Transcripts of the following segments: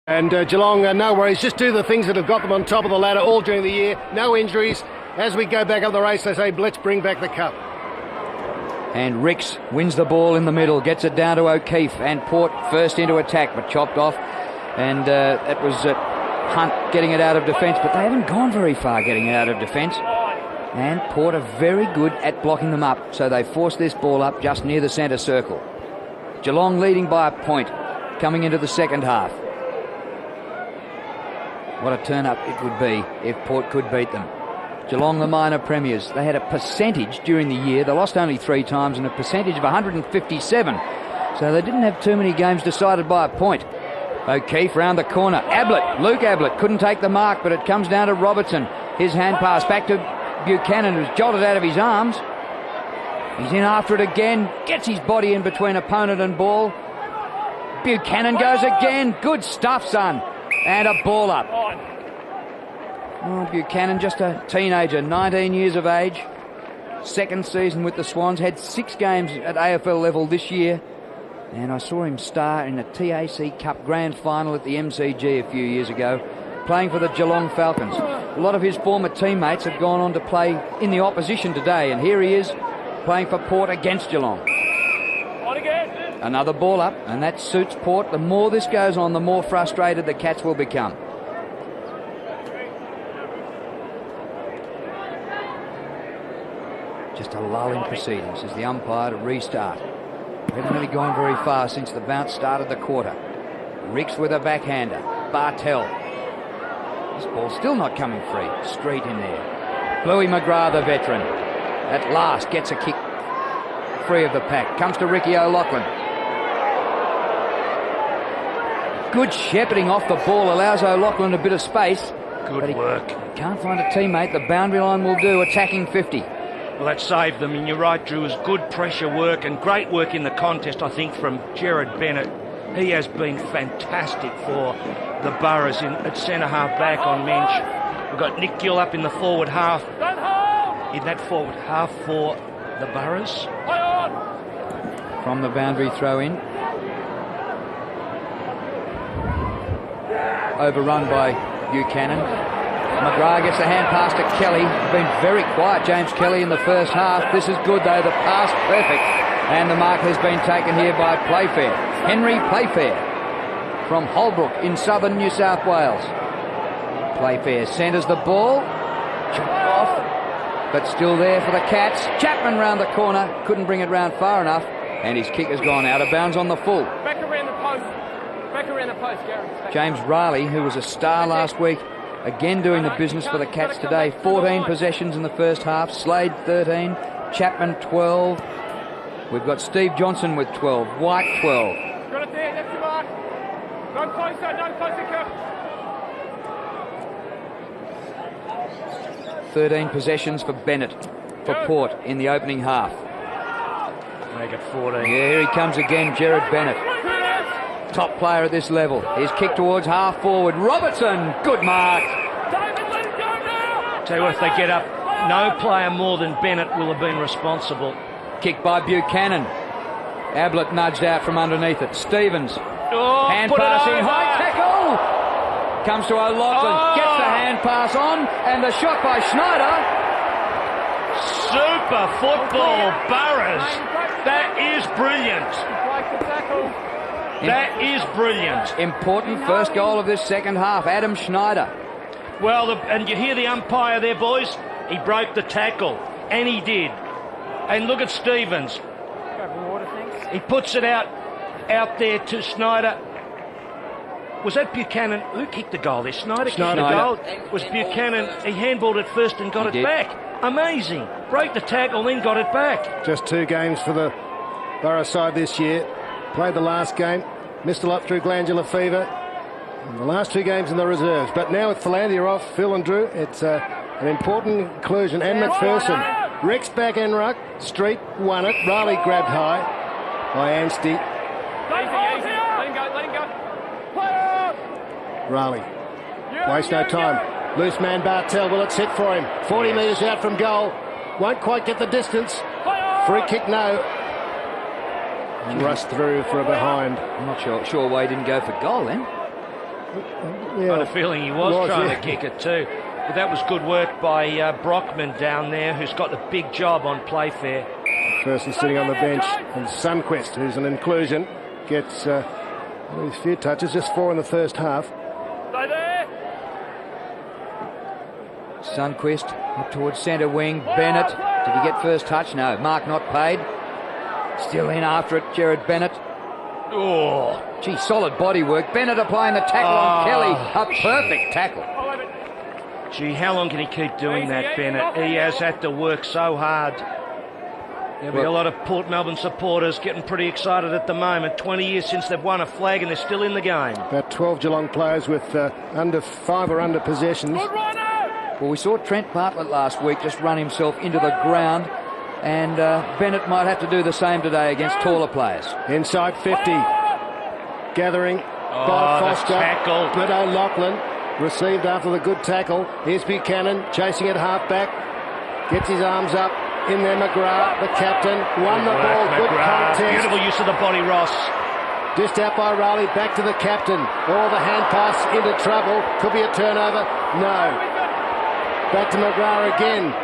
And Geelong, no worries, just do the things that have got them on top of the ladder all during the year. No injuries. As we go back up the race, they say, let's bring back the cup. And Ricks wins the ball in the middle, gets it down to O'Keefe, and Port first into attack, but chopped off. And that was Hunt getting it out of defence, but they haven't gone very far getting it out of defence. And Port are very good at blocking them up, so they force this ball up just near the centre circle. Geelong leading by a point coming into the second half. What a turn-up it would be if Port could beat them. Geelong, the minor premiers, they had a percentage during the year. They lost only 3 times and a percentage of 157. So they didn't have too many games decided by a point. O'Keefe round the corner. Luke Ablett couldn't take the mark, but it comes down to Robertson. His hand pass back to Buchanan, who's jolted out of his arms. He's in after it again. Gets his body in between opponent and ball. Buchanan goes again. Good stuff, son. And a ball up. Oh, Buchanan, just a teenager, 19 years of age. Second season with the Swans. Had 6 games at AFL level this year. And I saw him star in the TAC Cup Grand Final at the MCG a few years ago, playing for the Geelong Falcons. A lot of his former teammates have gone on to play in the opposition today. And here he is playing for Port against Geelong. Another ball up, and that suits Port. The more this goes on, the more frustrated the Cats will become. Just a lull in proceedings as the umpire to restart. We haven't really gone very far since the bounce started the quarter. Ricks with a backhander. Bartel. This ball's still not coming free. Street in there. Bluey McGrath, the veteran, at last gets a kick free of the pack. Comes to Ricky O'Loughlin. Good shepherding off the ball, allows O'Loughlin a bit of space. Good work. Can't find a teammate. The boundary line will do, attacking 50. Well, that saved them, and you're right, Drew. It was good pressure work and great work in the contest, I think, from Jared Bennett. He has been fantastic for the Burrows at centre-half back on Mensch. We've got Nick Gill up in the forward half. In that forward half for the Burrows. From the boundary throw in. Overrun by Buchanan. McGrath gets the hand pass to Kelly. Been very quiet, James Kelly, in the first half. This is good, though. The pass perfect. And the mark has been taken here by Playfair. Henry Playfair from Holbrook in southern New South Wales. Playfair centres the ball. Chopped off, but still there for the Cats. Chapman round the corner. Couldn't bring it round far enough. And his kick has gone out of bounds on the full. Back around the post. Back around the post, Gary. James Riley, who was a star last week, again doing the business for the Cats today. 14 possessions in the first half. Slade 13. Chapman 12. We've got Steve Johnson with 12. White 12. Got it there, that's your mark. No closer, Cup. 13 possessions for Bennett, for Port in the opening half. Make it 14. Yeah, here he comes again, Jared Bennett. Top player at this level. His kick towards half forward. Robertson, good mark. Tell you what, if they get up, no player more than Bennett will have been responsible. Kick by Buchanan. Ablett nudged out from underneath it. Stevens. Hand pass in. High tackle. Comes to O'Loughlin. Gets the hand pass on. And the shot by Schneider. Super football, Burrows. That is brilliant. That is brilliant. Important first goal of this second half. Adam Schneider. Well, and you hear the umpire there, boys. He broke the tackle. And he did. And look at Stevens. He puts it out there to Schneider. Was that Buchanan? Who kicked the goal there? Schneider kicked the goal. It was Buchanan. He handballed it first and got it back. Amazing. Broke the tackle, then got it back. Just 2 games for the Borough side this year. Played the last game. Missed a lot through glandular fever. And the last 2 games in the reserves. But now with Philandia off, Phil and Drew, it's an important inclusion. And McPherson. Rex back and ruck. Street won it. Riley grabbed high by Anstey. Let him go. Riley. Waste no time. Loose man Bartel. Will it sit for him? 40 metres out from goal. Won't quite get the distance. Free kick, no. Thrust through for a behind. I'm not sure why he didn't go for goal then. Got a feeling he was trying to kick it too. But that was good work by Brockman down there, who's got the big job on Playfair. Person sitting on the bench, and Sunquist, who's an inclusion, gets a few touches, just 4 in the first half. Stay there. Sunquist up towards centre wing. Bennett, did he get first touch? No. Mark not paid. Still in after it, Jared Bennett. Oh, gee, solid body work. Bennett applying the tackle on Kelly. A perfect tackle. Gee, how long can he keep doing that, Bennett? He has had to work so hard. There'll be a lot of Port Melbourne supporters getting pretty excited at the moment. 20 years since they've won a flag and they're still in the game. About 12 Geelong players with under 5 or under possessions. Well, we saw Trent Bartlett last week just run himself into the ground, and Bennett might have to do the same today against taller players. Inside 50. Gathering by Foster. Tackle. But O'Loughlin received after the good tackle. Here's Buchanan chasing it half back. Gets his arms up. In there, McGrath, the captain, won the ball. Good contest. Beautiful use of the body, Ross. Dished out by Riley, back to the captain. Oh, the hand pass into trouble. Could be a turnover. No. Back to McGrath again.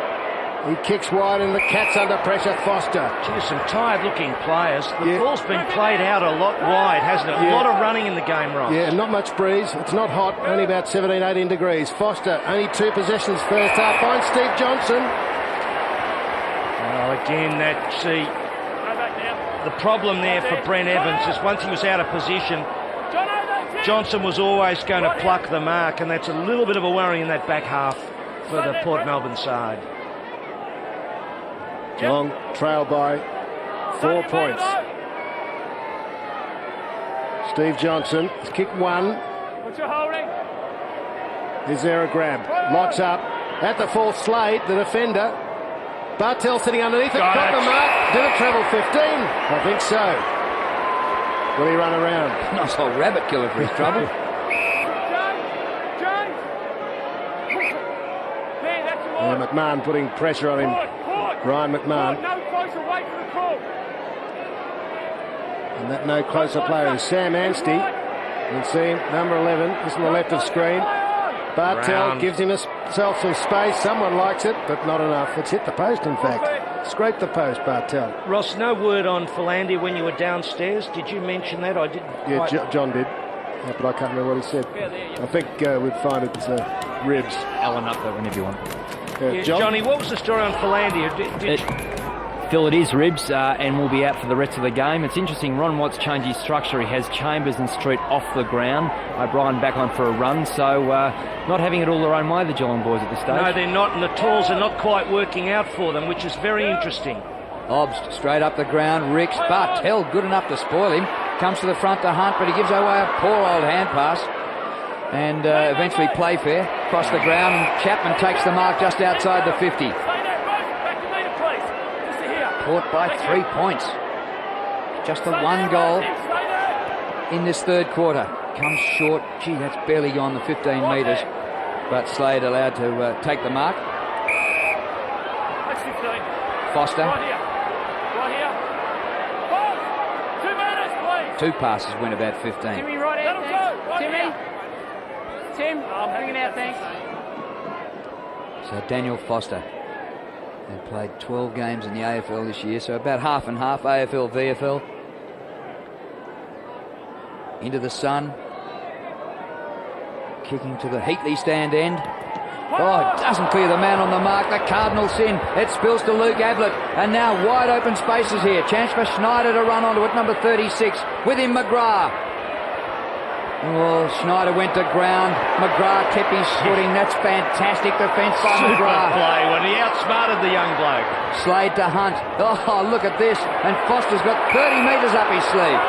He kicks wide and the Cats under pressure. Foster. Gee, some tired-looking players. The ball's been played out a lot wide, hasn't it? A lot of running in the game, Ross. Yeah, not much breeze. It's not hot. Only about 17, 18 degrees. Foster, only 2 possessions first half. Finds Steve Johnson. Again, the problem there for Brent Evans is once he was out of position, Johnson was always going to pluck the mark, and that's a little bit of a worry in that back half for the Port Melbourne side. Geelong trail by 4 points. Steve Johnson has kicked 1. Is there a grab? Locks up at the full Slade, the defender. Bartell sitting underneath it, got the mark. Did it travel 15? I think so. Will he run around? Nice old rabbit killer for his trouble. McMahon putting pressure on him. Ryan McMahon. And that no closer player is Sam Anstey. You can see him, number 11, just on the left of screen. Bartell gives himself some space. Someone likes it, but not enough. It's hit the post, in fact. Scraped the post, Bartell. Ross, no word on Philander when you were downstairs. Did you mention that? I didn't. Yeah, John did. Yeah, but I can't remember what he said. I think we'd find it's ribs. Alan up there whenever you want. Johnny, what was the story on Philander? Phil, it is ribs and will be out for the rest of the game. It's interesting, Ron Watts changed his structure. He has Chambers and Street off the ground. O'Brien back on for a run, so not having it all their own way, the Geelong boys at this stage. No, they're not, and the talls are not quite working out for them, which is very interesting. Hobbs straight up the ground. Ricks. Bartell good enough to spoil him. Comes to the front to Hunt, but he gives away a poor old hand pass. And eventually Playfair across the ground, and Chapman takes the mark just outside the 50. Port by 3 points. Just the 1 goal in this third quarter. Comes short. Gee, that's barely gone the 15 metres. But Slade allowed to take the mark. Foster. 2 passes went about 15. Timmy, right out, thanks. Tim, bring it out, thanks. So Daniel Foster. They played 12 games in the AFL this year, so about half and half, AFL, VFL. Into the sun. Kicking to the Heatley stand end. Oh, it doesn't clear the man on the mark. The Cardinals in. It spills to Luke Ablett. And now wide open spaces here. Chance for Schneider to run onto it, number 36. With him, McGrath. Oh, Schneider went to ground. McGrath kept his footing. That's fantastic defence by McGrath. Super play when he outsmarted the young bloke. Slade to Hunt. Oh, look at this. And Foster's got 30 metres up his sleeve.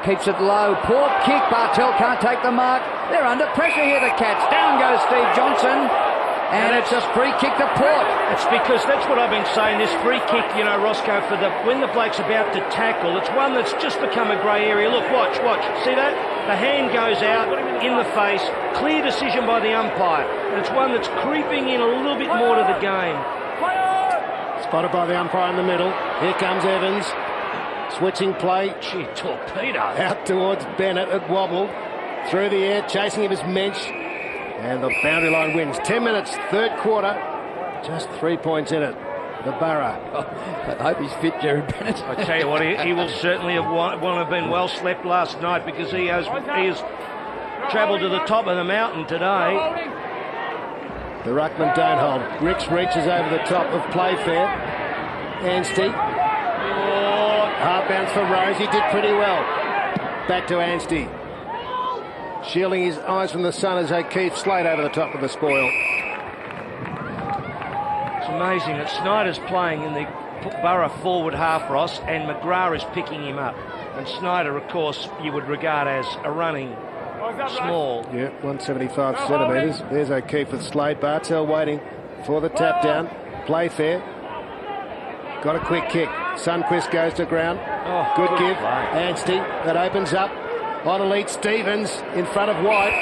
Keeps it low. Poor kick. Bartell can't take the mark. They're under pressure here, the Cats. Down goes Steve Johnson. And it's a free kick to Port. It's because that's what I've been saying, this free kick, you know, Roscoe, when the bloke's about to tackle, it's one that's just become a grey area. Look, watch. See that? The hand goes out in the face. Clear decision by the umpire. And it's one that's creeping in a little bit more to the game. Spotted by the umpire in the middle. Here comes Evans. Switching play. Gee, torpedo. Out towards Bennett. It wobbled. through the air, chasing him is Mensch. And the boundary line wins. 10 minutes, third quarter. Just 3 points in it. The Borough. I hope he's fit, Jared Bennett. I tell you what, he will certainly want to have been well slept last night, because he has travelled to the top of the mountain today. The ruckman don't hold. Ricks reaches over the top of Playfair. Anstey. Hard bounce for Rose. He did pretty well. Back to Anstey. Shielding his eyes from the sun as O'Keefe Slade over the top of the spoil. It's amazing that Schneider's playing in the Borough forward half, Ross, and McGrath is picking him up. And Schneider, of course, you would regard as a running small. Yeah, 175 centimetres. There's O'Keefe with Slade. Bartell waiting for the tap down. Playfair. Got a quick kick. Sunquist goes to ground. Good give. Anstey. That opens up. On a lead, Stevens in front of White.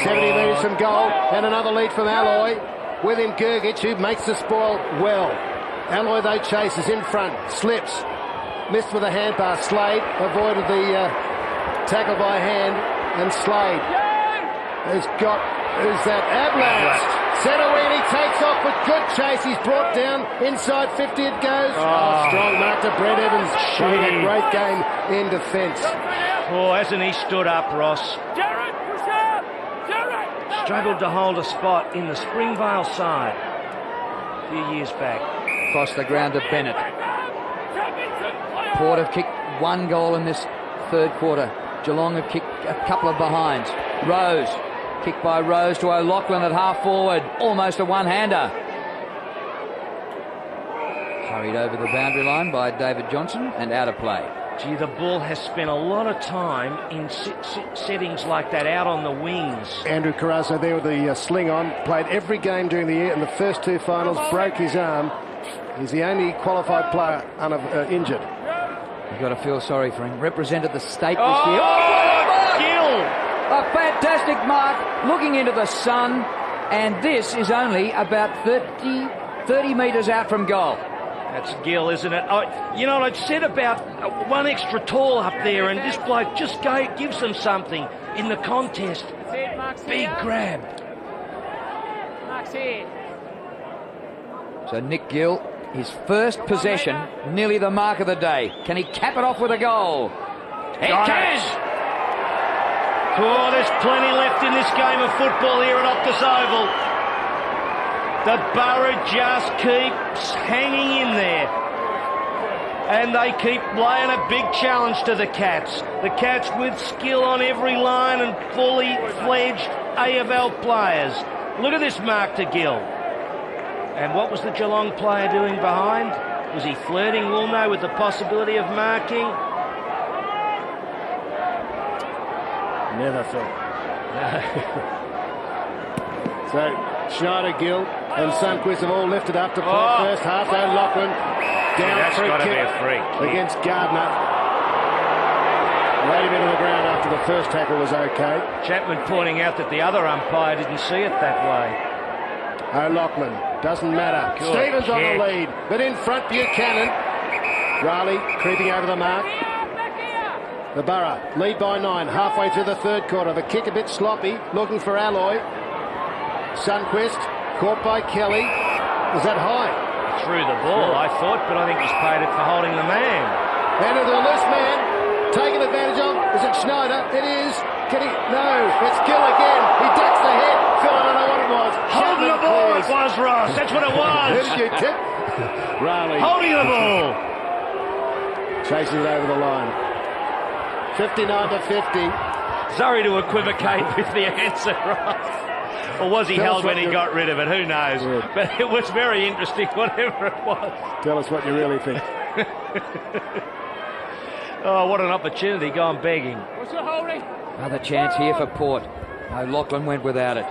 70 metres from goal. And another lead from Alloy. With him, Gergich, who makes the spoil well. Alloy, though, chases in front. Slips. Missed with a hand pass. Slade avoided the tackle by hand. And Slade has got, who's that? Ablast. Setawini takes off with good chase. He's brought down inside 50. It goes. Strong mark to Brent Evans. Having a great game in defence. Hasn't he stood up, Ross? Struggled to hold a spot in the Springvale side a few years back. Across the ground to Bennett. Port have kicked 1 goal in this third quarter. Geelong have kicked a couple of behinds. Rose. Kicked by Rose to O'Loughlin at half forward. Almost a one-hander. Hurried over the boundary line by David Johnson and out of play. Gee, the ball has spent a lot of time in settings like that, out on the wings. Andrew Carrazzo there with the sling on. Played every game during the year in the first 2 finals. Broke his arm. He's the only qualified player injured. You've got to feel sorry for him. Represented the state this year. Gill! A fantastic mark, looking into the sun, and this is only about 30 metres out from goal. That's Gill, isn't it? You know what I'd said about one extra tall up there, and this bloke just gives them something in the contest. Big grab. So Nick Gill, his first possession, nearly the mark of the day. Can he cap it off with a goal? He can! There's plenty left in this game of football here at Optus Oval. The Borough just keeps hanging in there. And they keep laying a big challenge to the Cats. The Cats with skill on every line and fully fledged AFL players. Look at this mark to Gill. And what was the Geelong player doing behind? Was he flirting Woolno with the possibility of marking? Never felt. So Schneider, Gill and Sunquist have all lifted up to play first half. O'Loughlin down free kick against Gardner. Laid him into the ground after the first tackle was okay. Chapman pointing out that the other umpire didn't see it that way. O'Loughlin, doesn't matter. Good Stevens kick. on the lead, but in front Buchanan. Riley creeping over the mark. The Borough lead by 9 halfway through the third quarter. The kick a bit sloppy, looking for Alloy. Sunquist caught by Kelly. Was that high? Threw the ball, I thought, but I think he's paid it for holding the man. And into the loose man, taken advantage of. Is it Schneider? It is. Can he? No, it's Gill again. He ducks the head. Phil, I don't know what it was. Holding the ball, it was, Ross. That's what it was. Who did you tip? Riley. Holding the ball. Chasing it over the line. 59 to 50. Sorry to equivocate with the answer, Ross. Or was he held when he got rid of it? Who knows? Yeah. But it was very interesting, whatever it was. Tell us what you really think. What an opportunity, gone begging. What's the holding? Another chance here for Port. O'Loughlin went without it.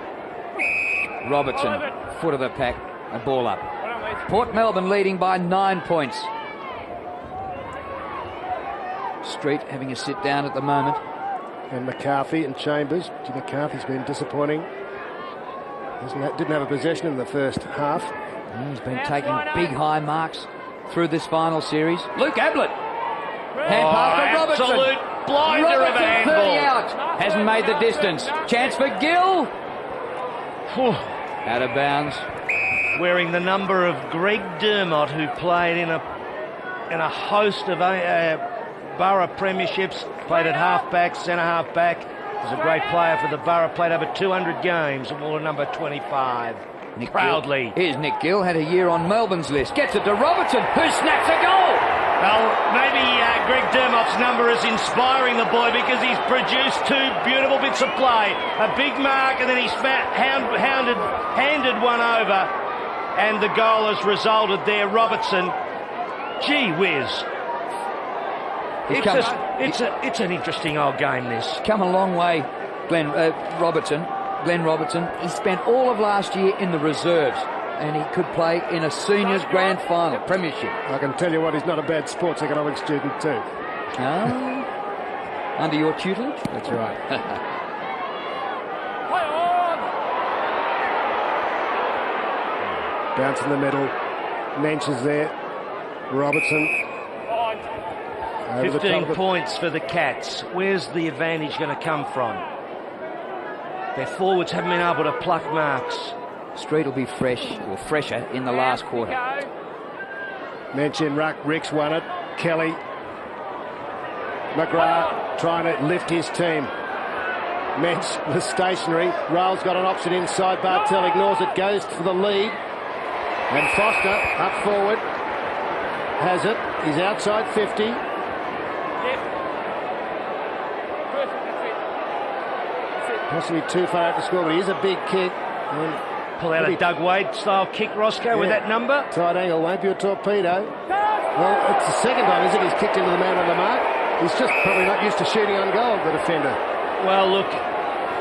Robertson, foot of the pack, a ball up. Port Melbourne leading by 9 points. Street having a sit down at the moment. And McCarthy and Chambers. McCarthy's been disappointing. Didn't have a possession in the first half. He's been taking big high marks through this final series. Luke Ablett. Hand pass to Robertson. Absolute blinder of a Robertson 30 handball. out. Hasn't made the distance. Chance for Gill. Out of bounds. Wearing the number of Greg Dermott, who played in a host of Borough premierships, played at half-back, centre-half-back. Was a great player for the Borough, played over 200 games, and wore number 25. Nick Proudly. Gill. Here's Nick Gill, had a year on Melbourne's list. Gets it to Robertson, who snaps a goal. Well, maybe Greg Dermott's number is inspiring the boy because he's produced two beautiful bits of play. A big mark, and then he's handed one over, and the goal has resulted there. Robertson, gee whiz. It's an interesting old game, this. Come a long way, Glen Robertson. He spent all of last year in the reserves, and he could play in a seniors grand final premiership. I can tell you what, he's not a bad sports economics student too. Under your tutelage? That's right. Bounce in the middle. Mensch is there. Robertson. Over the 15 top of points for the Cats. Where's the advantage going to come from? Their forwards haven't been able to pluck marks. Street will be fresher in the last quarter. Mensch in ruck. Ricks won it. Kelly. McGrath trying to lift his team. Mensch was stationary. Rail's got an option inside. Bartel ignores it. Goes for the lead. And Foster up forward. Has it. He's outside 50. Possibly too far out to score, but he is a big kick. Pull out a Doug Wade style kick, Roscoe, with that number. Tight angle, won't be a torpedo. Well, it's the second time, isn't it? He's kicked into the man on the mark. He's just probably not used to shooting on goal, the defender. Well, look,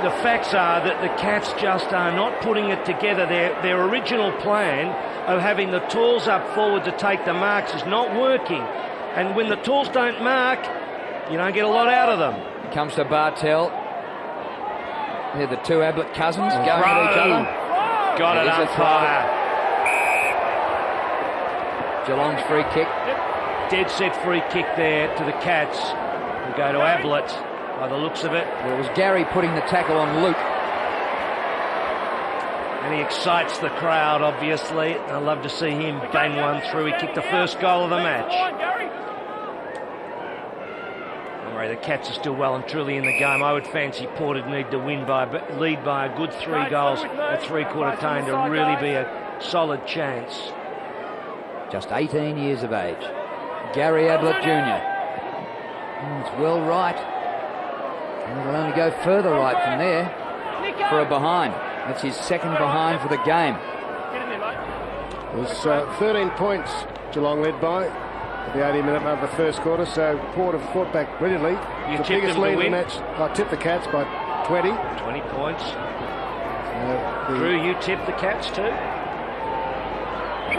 the facts are that the Cats just are not putting it together. Their original plan of having the tools up forward to take the marks is not working. And when the tools don't mark, you don't get a lot out of them. Comes to Bartel. They're the two Ablett cousins going at each other. Got it umpire. Geelong's free kick. Dead set free kick there to the Cats. We'll go to Ablett by the looks of it. Well, it was Gary putting the tackle on Luke. And he excites the crowd, obviously. I'd love to see him bang one through. He kicked the first goal of the match. The Cats are still well and truly in the game. I would fancy Port would need to lead by a good 3 goals at three-quarter time to really be a solid chance. Just 18 years of age. Gary Ablett Jr. It's well right. And it'll only go further right from there for a behind. That's his second behind for the game. It was 13 points Geelong led by. The 80-minute mark of the first quarter, so Port have fought back brilliantly. You the tipped biggest them to lead in win? the match. I tipped the Cats by 20. 20 points. Drew, you tipped the Cats too?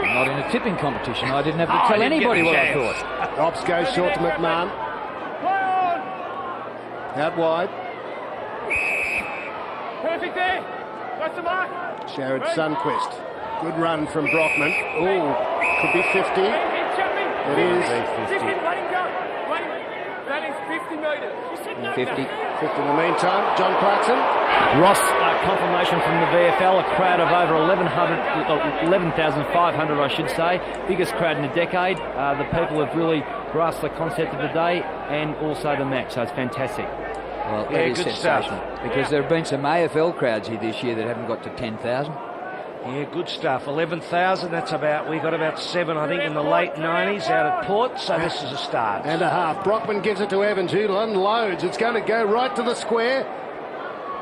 Not in a tipping competition. I didn't have to tell anybody what I thought. Ops goes short to McMahon. Out wide. Perfect there. That's the mark. Jared Sundquist. Good run from Brockman. Oh, could be 50. It is 50. Let him go. That is 50 metres. 50. 50 in the meantime. John Clarkson. Ross, confirmation from the VFL, a crowd of over 11,500, I should say. Biggest crowd in a decade. The people have really grasped the concept of the day and also the match, so it's fantastic. Well, that is good sensational. stuff. Because there have been some AFL crowds here this year that haven't got to 10,000. Yeah, good stuff. 11,000, we got about 7, I think, in the late 90s out at Port, so this is a start. And a half. Brockman gives it to Evans, who unloads. It's going to go right to the square.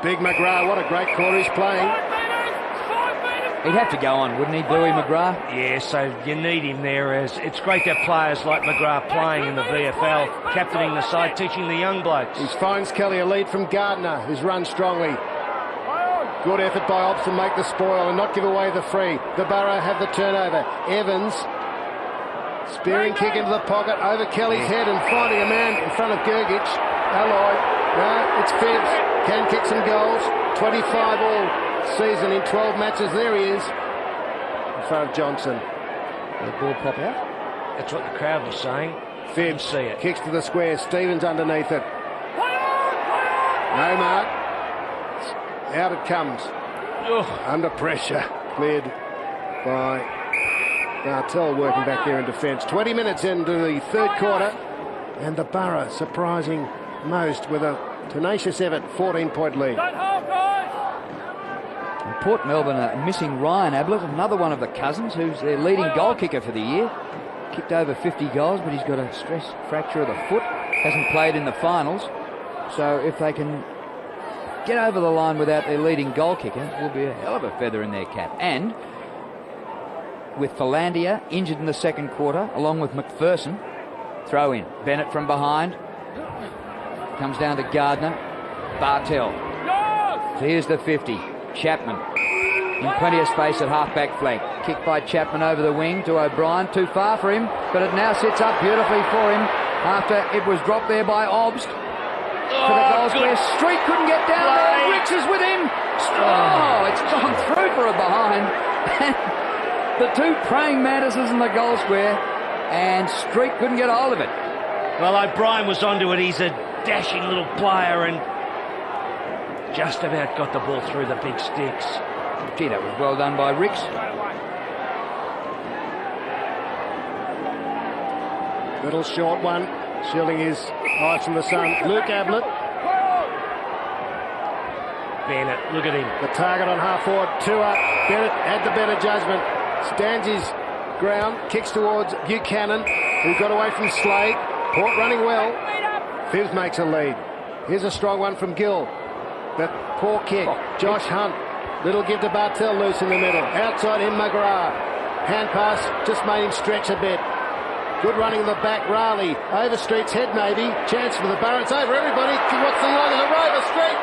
Big McGrath, what a great quarter he's playing. He'd have to go on, wouldn't he, Dewey McGrath? Yeah, so you need him there. As it's great to have players like McGrath playing in the VFL, captaining the side, teaching the young blokes. He finds Kelly a lead from Gardner, who's run strongly. Good effort by Ops to make the spoil and not give away the free. The Borough have the turnover. Evans, spearing kick into the pocket, over Kelly's head and finding a man in front of Gergich. Alloy, no, it's Phibbs, can kick some goals. 25 all season in 12 matches. There he is, in front of Johnson. The ball pop out. That's what the crowd was saying. Phibbs see it. kicks to the square. Stevens underneath it. No mark. Out it comes. Under pressure. Cleared by Bartel, working back there in defence. 20 minutes into the third quarter, and the Borough surprising most with a tenacious effort, 14-point lead. And Port Melbourne are missing Ryan Ablett, another one of the cousins, who's their leading goal kicker for the year. Kicked over 50 goals, but he's got a stress fracture of the foot. Hasn't played in the finals. So if they can get over the line without their leading goal kicker, it will be a hell of a feather in their cap. And with Philandia injured in the second quarter, along with McPherson, throw in. Bennett from behind. Comes down to Gardner. Bartel. Clears the 50. Chapman. In plenty of space at half-back flank. Kick by Chapman over the wing to O'Brien. Too far for him, but it now sits up beautifully for him after it was dropped there by Obst. For the goal square. Street couldn't get down there. Ricks is with him. It's gone through for a behind. The two praying mantises in the goal square, and Street couldn't get a hold of it. Well, O'Brien was onto it. He's a dashing little player and just about got the ball through the big sticks. Gee, that was well done by Ricks. Little short one. Shielding his eyes from the sun. Luke Ablett. Bennett, look at him. The target on half forward. 2 up. Bennett had the better judgment. Stands his ground. Kicks towards Buchanan, who got away from Slade. Port running well. Fibs makes a lead. Here's a strong one from Gill. But poor kick. Josh Hunt. Little give to Bartel, loose in the middle. Outside him, McGrath. Hand pass just made him stretch a bit. Good running in the back, Raleigh. Over Street's head maybe. Chance for the Borough. It's over everybody. What's the line of the Rover Street?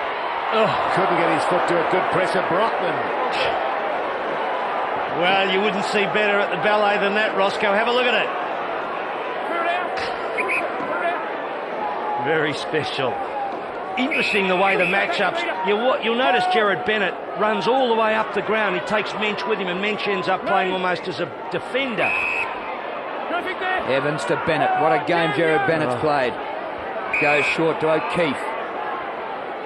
Couldn't get his foot to it. Good pressure, Brockman. Well, you wouldn't see better at the ballet than that, Roscoe. Have a look at it. Very special. Interesting the way the matchups. You'll notice Jared Bennett runs all the way up the ground. He takes Mensch with him, and Mensch ends up playing almost as a defender. Evans to Bennett. What a game Jared Bennett's played. Goes short to O'Keefe.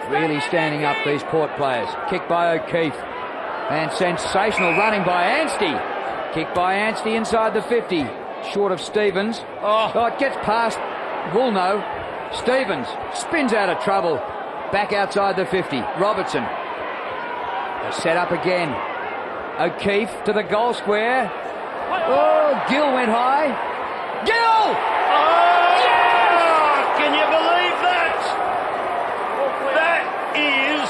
Really standing up, these Port players. Kick by O'Keefe. And sensational running by Anstey. Kick by Anstey inside the 50. Short of Stevens. It gets past Woolno. Stevens spins out of trouble. Back outside the 50. Robertson. They set up again. O'Keefe to the goal square. Gill went high. Gill! Can you believe that? That is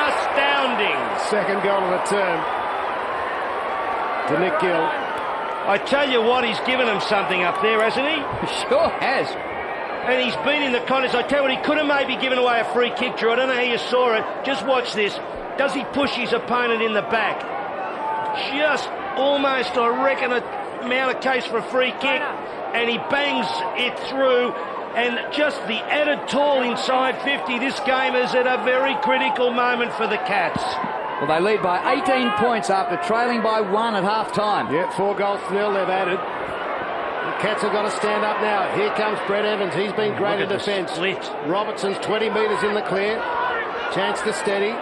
astounding. Second goal of the term to Nick Gill. I tell you what, he's given him something up there, hasn't he? Sure has. And he's been in the contest. I tell you what, he could have maybe given away a free kick, Drew. I don't know how you saw it. Just watch this. Does he push his opponent in the back? Just almost, I reckon, a mount a case for a free kick, and he bangs it through, and just the added tall inside 50. This game is at a very critical moment for the Cats. Well, they lead by 18 points after trailing by 1 at half-time. Yeah, 4 goals to 0 they've added. The Cats have got to stand up now. Here comes Brett Evans. He's been great in defence. Robertson's 20 metres in the clear. Chance to steady.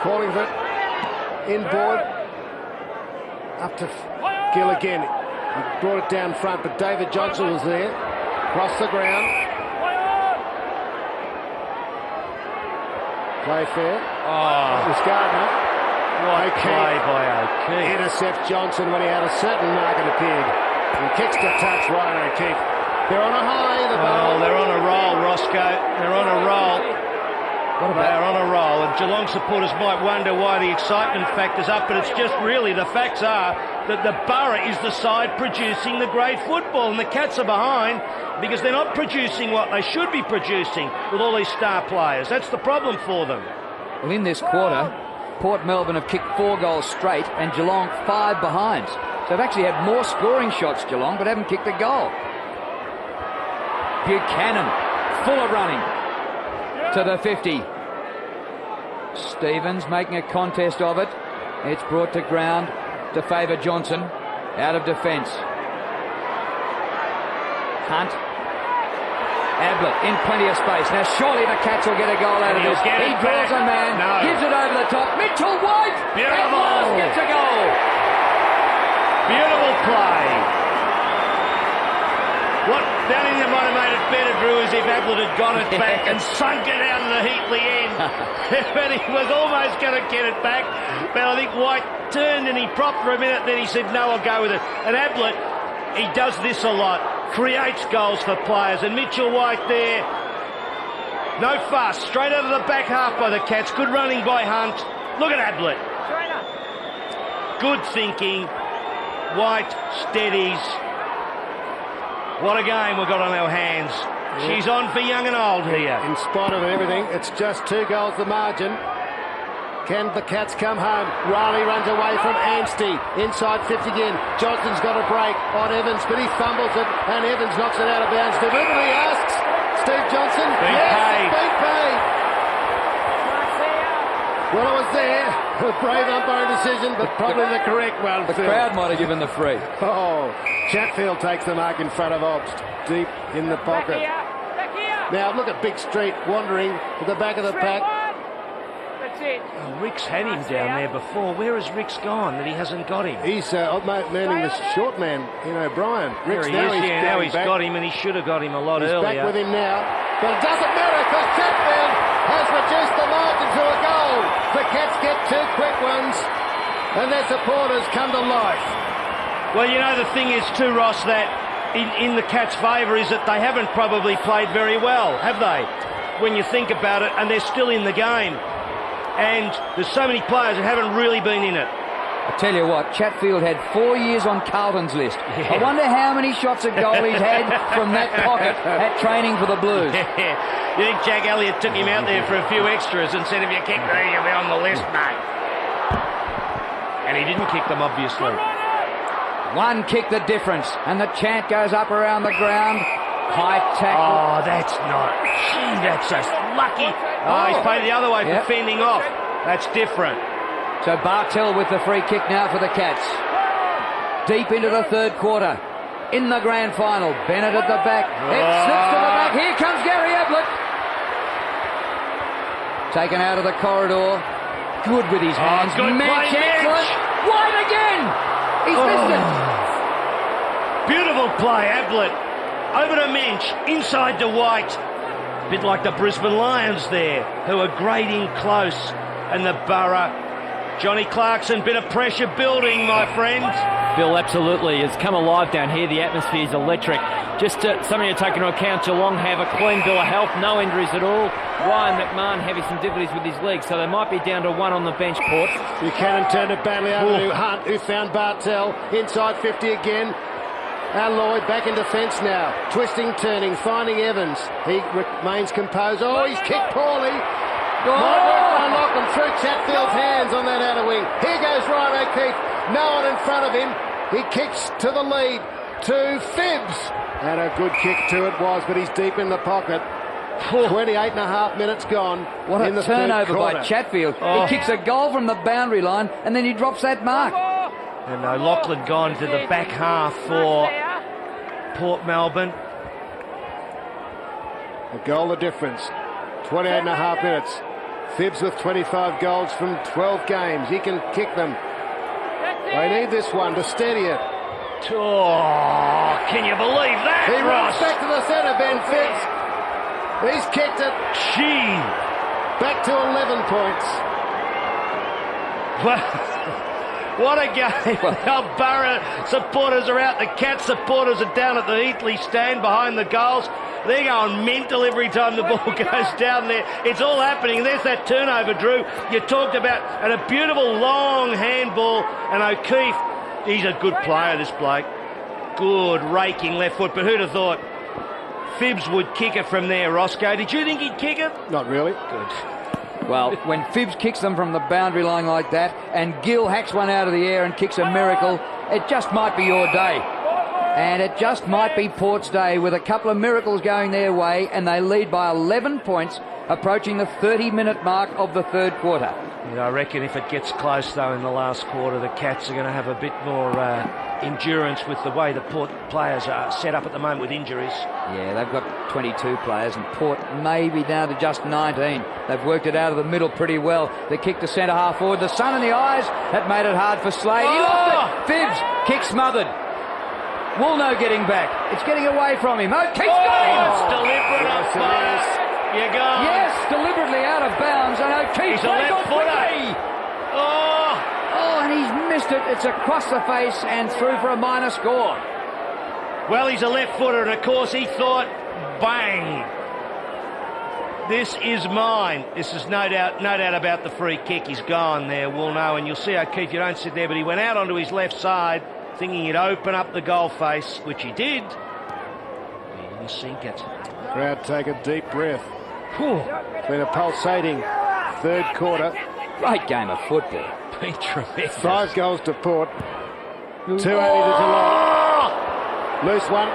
Calling for it. Inboard. Up to Gill again. He brought it down front, but David Johnson was there. Across the ground. Play fair. It was Gardner. What play by O'Keefe. Intercepts Johnson when he had a certain market appeared. And kicks to touch Ryan O'Keefe. They're on a high, the Borough. They're on a roll, Roscoe. They're on a roll. They're on a roll, and Geelong supporters might wonder why the excitement factor's up, but it's just really, the facts are that the Borough is the side producing the great football, and the Cats are behind because they're not producing what they should be producing with all these star players. That's the problem for them. Well, in this quarter, Port Melbourne have kicked 4 goals straight and Geelong 5 behinds. So they've actually had more scoring shots, Geelong, but haven't kicked a goal. Buchanan, full of running to the 50. Stevens making a contest of it. It's brought to ground to favour Johnson. Out of defence. Hunt. Ablett in plenty of space. Now surely the Cats will get a goal out of this. He draws a man, gives it over the top. Mitchell White at last gets a goal. Beautiful play. What Bellingham might have made it better, Drew, is if Ablett had got it back and sunk it out of the Heatley end. But he was almost going to get it back. But I think White turned and he propped for a minute, then he said, no, I'll go with it. And Ablett, he does this a lot, creates goals for players. And Mitchell White there, no fuss, straight out of the back half by the Cats. Good running by Hunt. Look at Ablett. Good thinking. White steadies. What a game we've got on our hands. She's on for young and old here. In spite of everything, it's just 2 goals the margin. Can the Cats come home? Riley runs away from Anstey. Inside 50 again. Johnson's got a break on Evans, but he fumbles it, and Evans knocks it out of bounds. Delivery asks Steve Johnson. Been paid. Been paid. Well, it was there. A brave umpire decision, but probably the correct one. The crowd might have given the free. Oh, Chatfield takes the mark in front of Obst, deep in the pocket. Back here. Now look at Big Street wandering to the back of the pack. That's it. Oh, Rick's had him down there before. Where has Rick's gone that he hasn't got him? He's manning the short man in O'Brien. There he is. Now he's got him, and he should have got him a lot earlier. He's back with him now. But it doesn't matter because Chatfield has reduced the margin to a goal. The Cats get 2 quick ones, and their supporters come to life. Well, you know, the thing is too, Ross, that in the Cats' favour is that they haven't probably played very well, have they? When you think about it, and they're still in the game. And there's so many players that haven't really been in it. I tell you what, Chatfield had 4 years on Carlton's list. Yeah. I wonder how many shots at goal he's had from that pocket at training for the Blues. Yeah. You think Jack Elliott took him out there for a few extras and said, if you kick there, you'll be on the list, mate. And he didn't kick them, obviously. One kick the difference, and the chant goes up around the ground. High tackle. Oh, that's not... Gee, that's just lucky. Oh, he's played the other way for fending off. That's different. So Bartell with the free kick now for the Cats. Deep into the 3rd quarter. In the grand final. Bennett at the back. It slips to the back. Here comes Gary Ablett. Taken out of the corridor. Good with his hands. Good Mensch, play, excellent. Mensch. Wide again. He's missed it. Beautiful play, Ablett. Over to Mensch. Inside to White. A bit like the Brisbane Lions there, who are grading close. And the Borough. Johnny Clarkson, bit of pressure building, my friend. Bill, absolutely. It's come alive down here. The atmosphere is electric. Just something to take into account, Geelong have a clean bill of health, no injuries at all. Ryan McMahon having some difficulties with his legs, so they might be down to 1 on the bench, Port. Buchanan turned it badly over to Hunt, who found Bartell. Inside 50 again. Lloyd back in defence now. Twisting, turning, finding Evans. He remains composed. Oh, he's kicked poorly. Might work to unlock him through Chatfield's hands on that outer wing. Here goes Ryan O'Keefe. No one in front of him. He kicks to the lead to Phibbs. And a good kick too it was, but he's deep in the pocket. 28 and a half minutes gone. What in a the turnover third by Chatfield. He kicks a goal from the boundary line and then he drops that mark. And Lachlan gone to the back half for Port Melbourne. A goal the difference. 28 and a half minutes. Phibbs with 25 goals from 12 games. He can kick them. They need this one to steady it. Oh, can you believe that, He runs Ross? back to the centre, Ben Phibbs. He's kicked it. Gee. Back to 11 points. What a game. Our Borough supporters are out. The Cats supporters are down at the Heatley stand behind the goals. They're going mental every time the ball goes down there. It's all happening. There's that turnover, Drew, you talked about. And a beautiful long handball. And O'Keefe, he's a good player, this bloke. Good raking left foot. But who'd have thought Phibbs would kick it from there, Roscoe? Did you think he'd kick it? Not really. Good. Well, when Phibbs kicks them from the boundary line like that and Gill hacks one out of the air and kicks a miracle, it just might be your day. And it just might be Port's day with a couple of miracles going their way, and they lead by 11 points approaching the 30-minute mark of the third quarter. I reckon if it gets close, though, in the last quarter, the Cats are going to have a bit more endurance with the way the Port players are set up at the moment with injuries. Yeah, they've got 22 players, and Port may be down to just 19. They've worked it out of the middle pretty well. The kick to centre half forward, the sun in the eyes, that made it hard for Slade. He lost it. Phibbs, kick smothered. Woolno getting back. It's getting away from him. O'Keefe's got him. It's deliberate umpire. You're gone. Yes, deliberately out of bounds, and O'Keefe He's a left footer. Oh, and he's missed it. It's across the face and through for a minor score. Well, he's a left footer, and of course he thought, bang, this is mine. This is no doubt about the free kick. He's gone there, Woolno, and you'll see O'Keefe, you don't sit there, but he went out onto his left side thinking he'd open up the goal face, which he did. He didn't sink it. Crowd take a deep breath. It's been a pulsating third quarter. Great game of football. Been tremendous. 5 goals to Port. 2 only to Geelong. Loose one.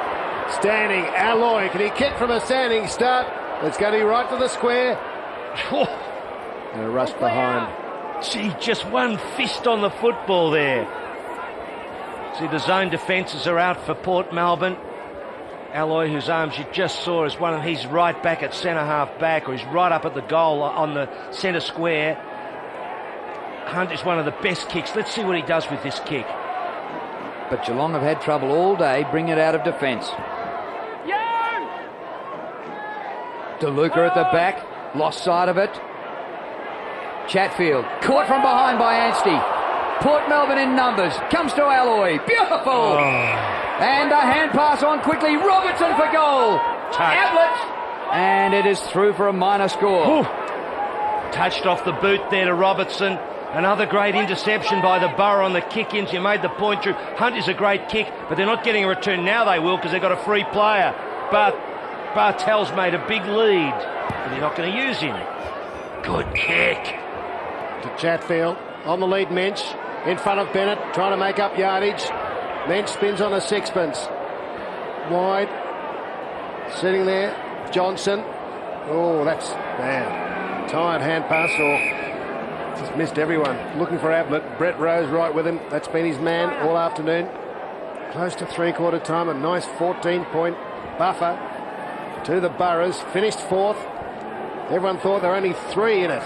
Standing. Alloy. Can he kick from a standing start? It's going to be right to the square. And a rush behind. Gee, just one fist on the football there. See, the zone defences are out for Port Melbourne. Alloy, whose arms you just saw, is one, and he's right back at centre half back, or he's right up at the goal on the centre square. Hunt is one of the best kicks. Let's see what he does with this kick. But Geelong have had trouble all day bringing it out of defence. DeLuca at the back, lost sight of it. Chatfield, caught from behind by Anstey. Port Melbourne in numbers, comes to Alloy, beautiful! And a hand pass on quickly, Robertson for goal. Ablett, and it is through for a minor score. Touched off the boot there to Robertson. Another great interception by the Borough on the kick-ins. You made the point, Drew. Hunt is a great kick, but they're not getting a return. Now they will, because they've got a free player. But Bartel's made a big lead, but they're not going to use him. Good kick. To Chatfield. On the lead, Mensch. In front of Bennett, trying to make up yardage. Mensch spins on a sixpence. Wide. Sitting there. Johnson. Oh, that's bad. Tired hand pass, or just missed everyone. Looking for Ablett. Brett Rose right with him. That's been his man all afternoon. Close to three-quarter time. A nice 14-point buffer to the Boroughs. Finished fourth. Everyone thought there were only 3 in it.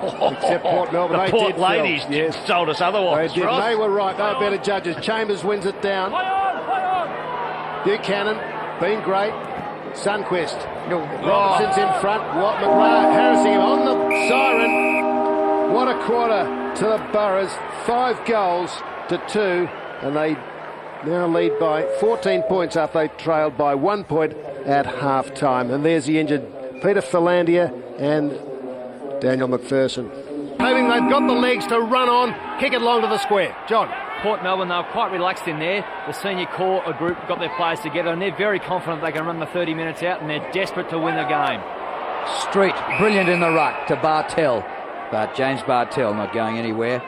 Except Port Melbourne. The they Port did, ladies told us otherwise. They did. Ross. They were right. They were better judges. Chambers wins it down. Buchanan, been great. Sunquist. Robertson's in front. Watt McGrath harassing him on the siren. What a quarter to the Boroughs. 5 goals to 2. And they now lead by 14 points after they trailed by 1 point at half-time. And there's the injured Peter Philandia and Daniel McPherson. Hoping they've got the legs to run on, kick it along to the square. John. Port Melbourne, they were quite relaxed in there. The senior core, a group, got their players together, and they're very confident they can run the 30 minutes out, and they're desperate to win the game. Street, brilliant in the ruck to Bartel, but James Bartel not going anywhere.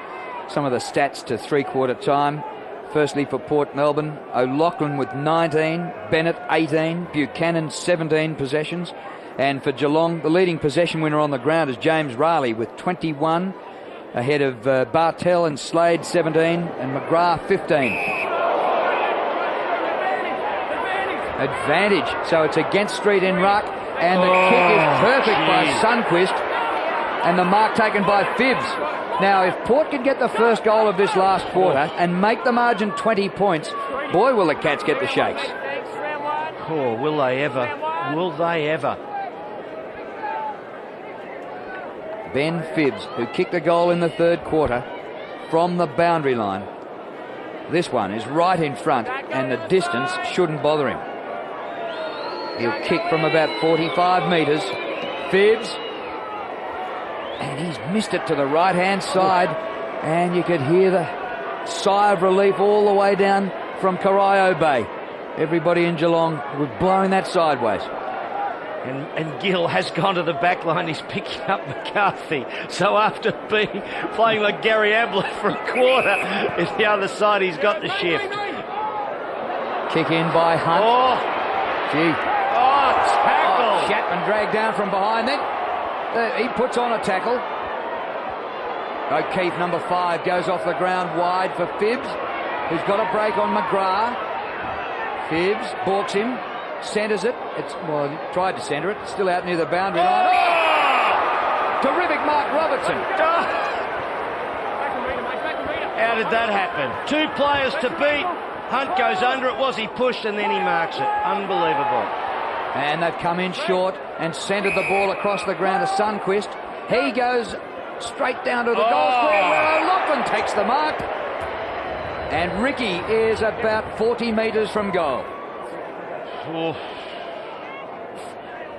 Some of the stats to three-quarter time. Firstly for Port Melbourne, O'Loughlin with 19, Bennett 18, Buchanan 17 possessions. And for Geelong, the leading possession winner on the ground is James Riley with 21, ahead of Bartel and Slade 17 and McGrath 15. Advantage. So it's against Street in ruck, and the kick is perfect by Sunquist, and the mark taken by Phibbs. Now, if Port can get the first goal of this last quarter and make the margin 20 points, boy, will the Cats get the shakes. Oh, will they ever? Will they ever? Ben Phibbs, who kicked the goal in the third quarter from the boundary line. This one is right in front, and the distance shouldn't bother him. He'll kick from about 45 metres. Phibbs, and he's missed it to the right-hand side, and you could hear the sigh of relief all the way down from Corio Bay. Everybody in Geelong was blowing that sideways. And Gill has gone to the back line. He's picking up McCarthy. So after playing like Gary Ablett for a quarter, it's the other side. He's got the shift. Kick in by Hunt. Oh, gee. tackle. Chapman dragged down from behind. Then He puts on a tackle. O'Keefe, number 5, goes off the ground wide for Phibbs, who's got a break on McGrath. Phibbs balks him, centres it. Well, he tried to centre it. Still out near the boundary line. Oh! Terrific mark, Robertson. How did that happen? 2 players to beat. Hunt goes under it. Was he pushed and then he marks it? Unbelievable. And they've come in short and centred the ball across the ground to Sundquist. He goes straight down to the goal square where O'Loughlin takes the mark. And Ricky is about 40 metres from goal. Oh.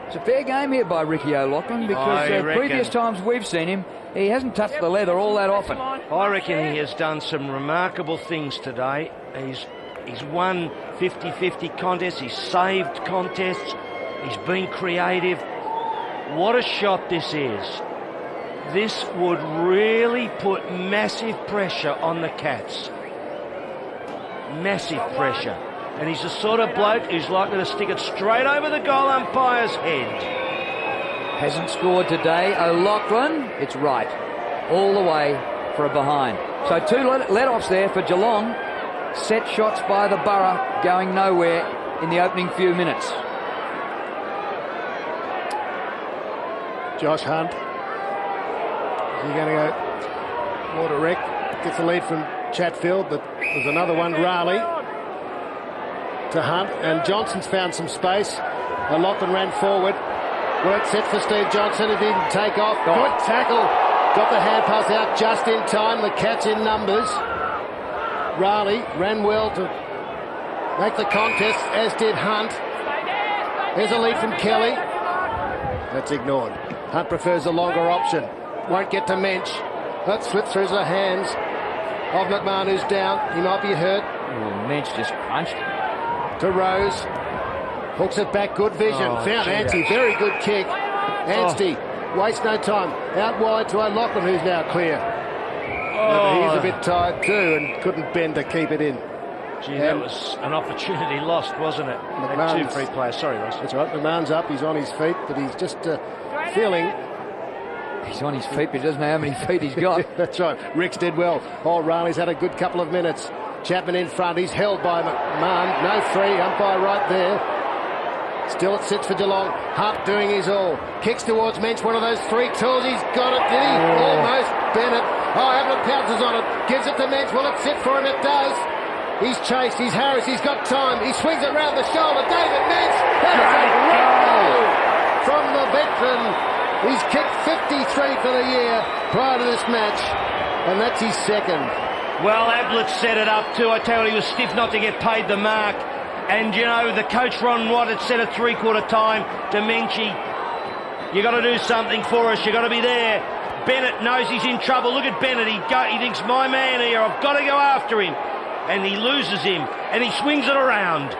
It's a fair game here by Ricky O'Loughlin because previous times we've seen him, he hasn't touched the leather all that often. I reckon he has done some remarkable things today. He's won 50-50 contests. He's saved contests. He's been creative. What a shot this is. This would really put massive pressure on the Cats. Massive pressure. And he's the sort of bloke who's likely to stick it straight over the goal umpire's head. Hasn't scored today. O'Loughlin, it's right. All the way for a behind. So 2 let-offs there for Geelong. Set shots by the Borough going nowhere in the opening few minutes. Josh Hunt. Is he going to go more direct? Gets the lead from Chatfield, but there's another one. Raleigh to Hunt, and Johnson's found some space. O'Loughlin ran forward. Work set for Steve Johnson. It didn't take off. Good tackle. Got the hand pass out just in time. The Cats in numbers. Raleigh ran well to make the contest, as did Hunt. There's a lead from Kelly. That's ignored. Hunt prefers a longer option. Won't get to Mensch. That slipped through the hands of McMahon, who's down. He might be hurt. Oh, Mensch just crunched. To Rose. Hooks it back. Good vision. Found Anstey. Very good kick. Anstey. Waste no time. Out wide to O'Loughlin, who's now clear. He's a bit tired too and couldn't bend to keep it in. Gee, that was an opportunity lost, wasn't it? McMahon's 2 free players. Sorry, Ross. That's right. McMahon's up. He's on his feet, but he's just feeling. He's on his feet, but he doesn't know how many feet he's got. That's right. Ricks did well. Riley's had a good couple of minutes. Chapman in front. He's held by McMahon. No free. Umpire right there. Still it sits for Geelong. Hunt doing his all. Kicks towards Mensch. One of those 3 tools. He's got it. Did he? Almost. Bennett. Ablett pounces on it. Gives it to Mensch. Will it sit for him? It does. He's chased. He's Harris. He's got time. He swings it round the shoulder. David Mensch. That's a great goal from the veteran. He's kicked 53 for the year prior to this match. And that's his second. Well, Ablett set it up too. I tell you, he was stiff not to get paid the mark. And, you know, the coach, Ron Watt, had said at 3/4 time to Menchie, you got to do something for us. You got to be there. Bennett knows he's in trouble. Look at Bennett. He thinks, my man here, I've got to go after him. And he loses him. And he swings it around.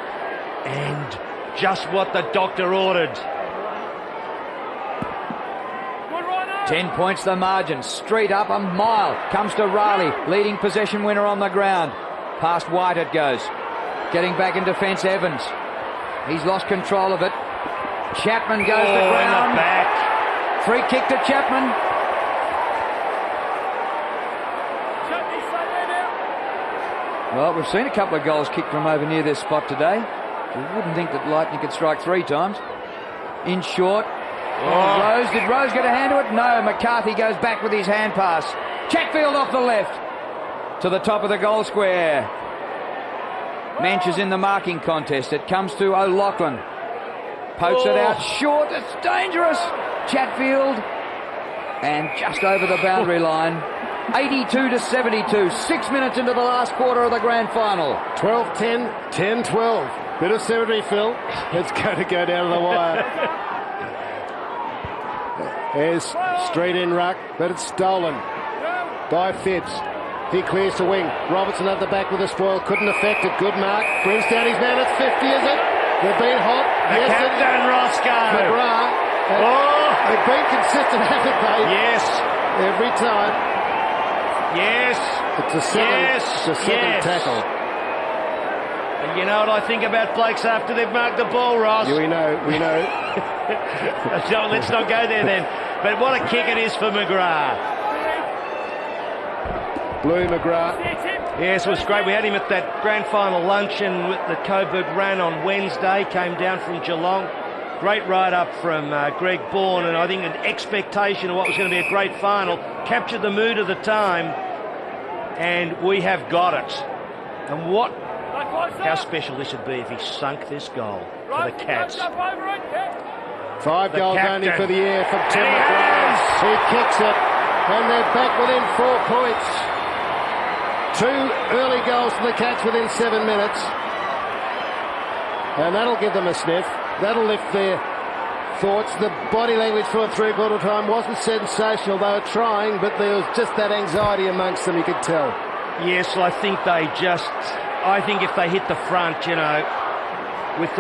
And just what the doctor ordered. 10 points the margin. Street up a mile. Comes to Riley. Leading possession winner on the ground. Past White it goes. Getting back in defence, Evans. He's lost control of it. Chapman goes to ground. In the back. Free kick to Chapman. Well, we've seen a couple of goals kicked from over near this spot today. You wouldn't think that Lightning could strike 3 times. In short. Rose. Did Rose get a hand to it? No. McCarthy goes back with his hand pass. Chatfield off the left. To the top of the goal square. Mensch is in the marking contest. It comes to O'Loughlin. Pokes it out short. It's dangerous. Chatfield. And just over the boundary line. 82-72. 6 minutes into the last quarter of the grand final. 12-10, 10-12. Bit of symmetry, Phil. It's going to go down to the wire. There's straight in ruck, but it's stolen by Phibbs. He clears to wing. Robertson at the back with a spoil. Couldn't affect it. Good mark. Brings down his man at 50, is it? They've been hot. The captain, Roscoe. McGrath. They've been consistent, haven't they? Yes. Every time. Yes. It's a second tackle. And you know what I think about blokes after they've marked the ball, Ross? Yeah, we know. Let's not go there then. But what a kick it is for McGrath. Blue McGrath. Yes, it was great. We had him at that grand final luncheon that Coburg ran on Wednesday. Came down from Geelong. Great ride-up from Greg Bourne, and I think an expectation of what was going to be a great final. Captured the mood of the time, and we have got it. And how special this would be if he sunk this goal for the Cats. 5 goals only for the year from Tim McGrath. He kicks it, and they're back within 4 points. 2 early goals for the Cats within 7 minutes. And that'll give them a sniff. That'll lift their thoughts. The body language for a three-quarter time wasn't sensational. They were trying, but there was just that anxiety amongst them, you could tell. Yes, I think if they hit the front, you know, with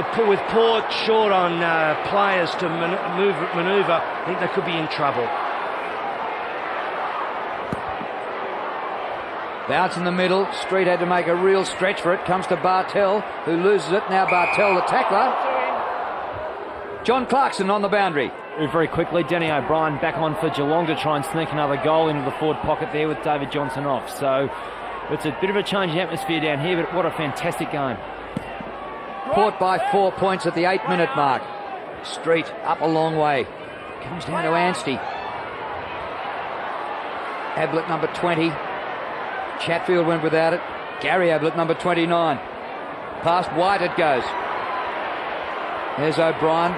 Port short on players to manoeuvre, I think they could be in trouble. Bounce in the middle. Street had to make a real stretch for it. Comes to Bartell, who loses it. Now Bartell, the tackler. John Clarkson on the boundary. Very quickly, Danny O'Brien back on for Geelong to try and sneak another goal into the forward pocket there with David Johnson off. So it's a bit of a change in atmosphere down here, but what a fantastic game. Port by 4 points at the 8-minute mark. Street up a long way. Comes down to Anstey. Ablett, number 20. Chatfield went without it. Gary Ablett, number 29. Past White it goes. There's O'Brien.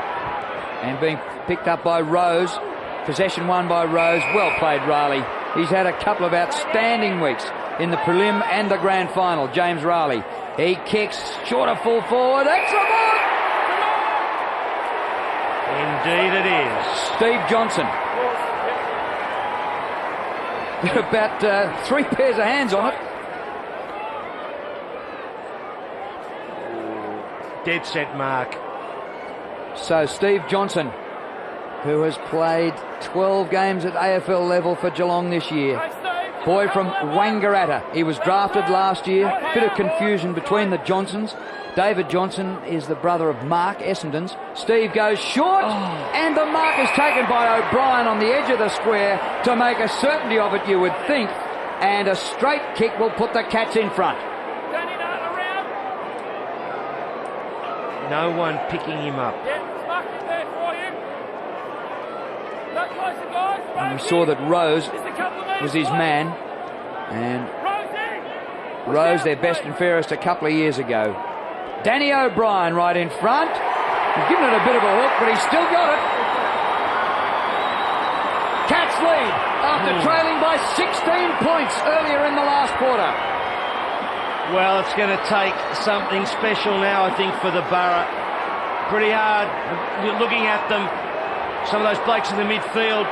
And being picked up by Rose. Possession won by Rose. Well played, Riley. He's had a couple of outstanding weeks in the prelim and the grand final. James Riley. He kicks short of full forward. Excellent! Indeed it is. Steve Johnson. Got about 3 pairs of hands on it. Dead set mark. So Steve Johnson, who has played 12 games at AFL level for Geelong this year. Boy from Wangaratta. He was drafted last year. Bit of confusion between the Johnsons. David Johnson is the brother of Mark Essendon's. Steve goes short, and the mark is taken by O'Brien on the edge of the square to make a certainty of it, you would think. And a straight kick will put the Cats in front. No one picking him up. And we saw that Rose was his man, and Rose their best and fairest a couple of years ago. Danny O'Brien right in front. He's given it a bit of a hook, but he's still got it. Cats lead after trailing by 16 points earlier in the last quarter. Well, it's going to take something special now, I think, for the Borough. Pretty hard. Looking at them, some of those blokes in the midfield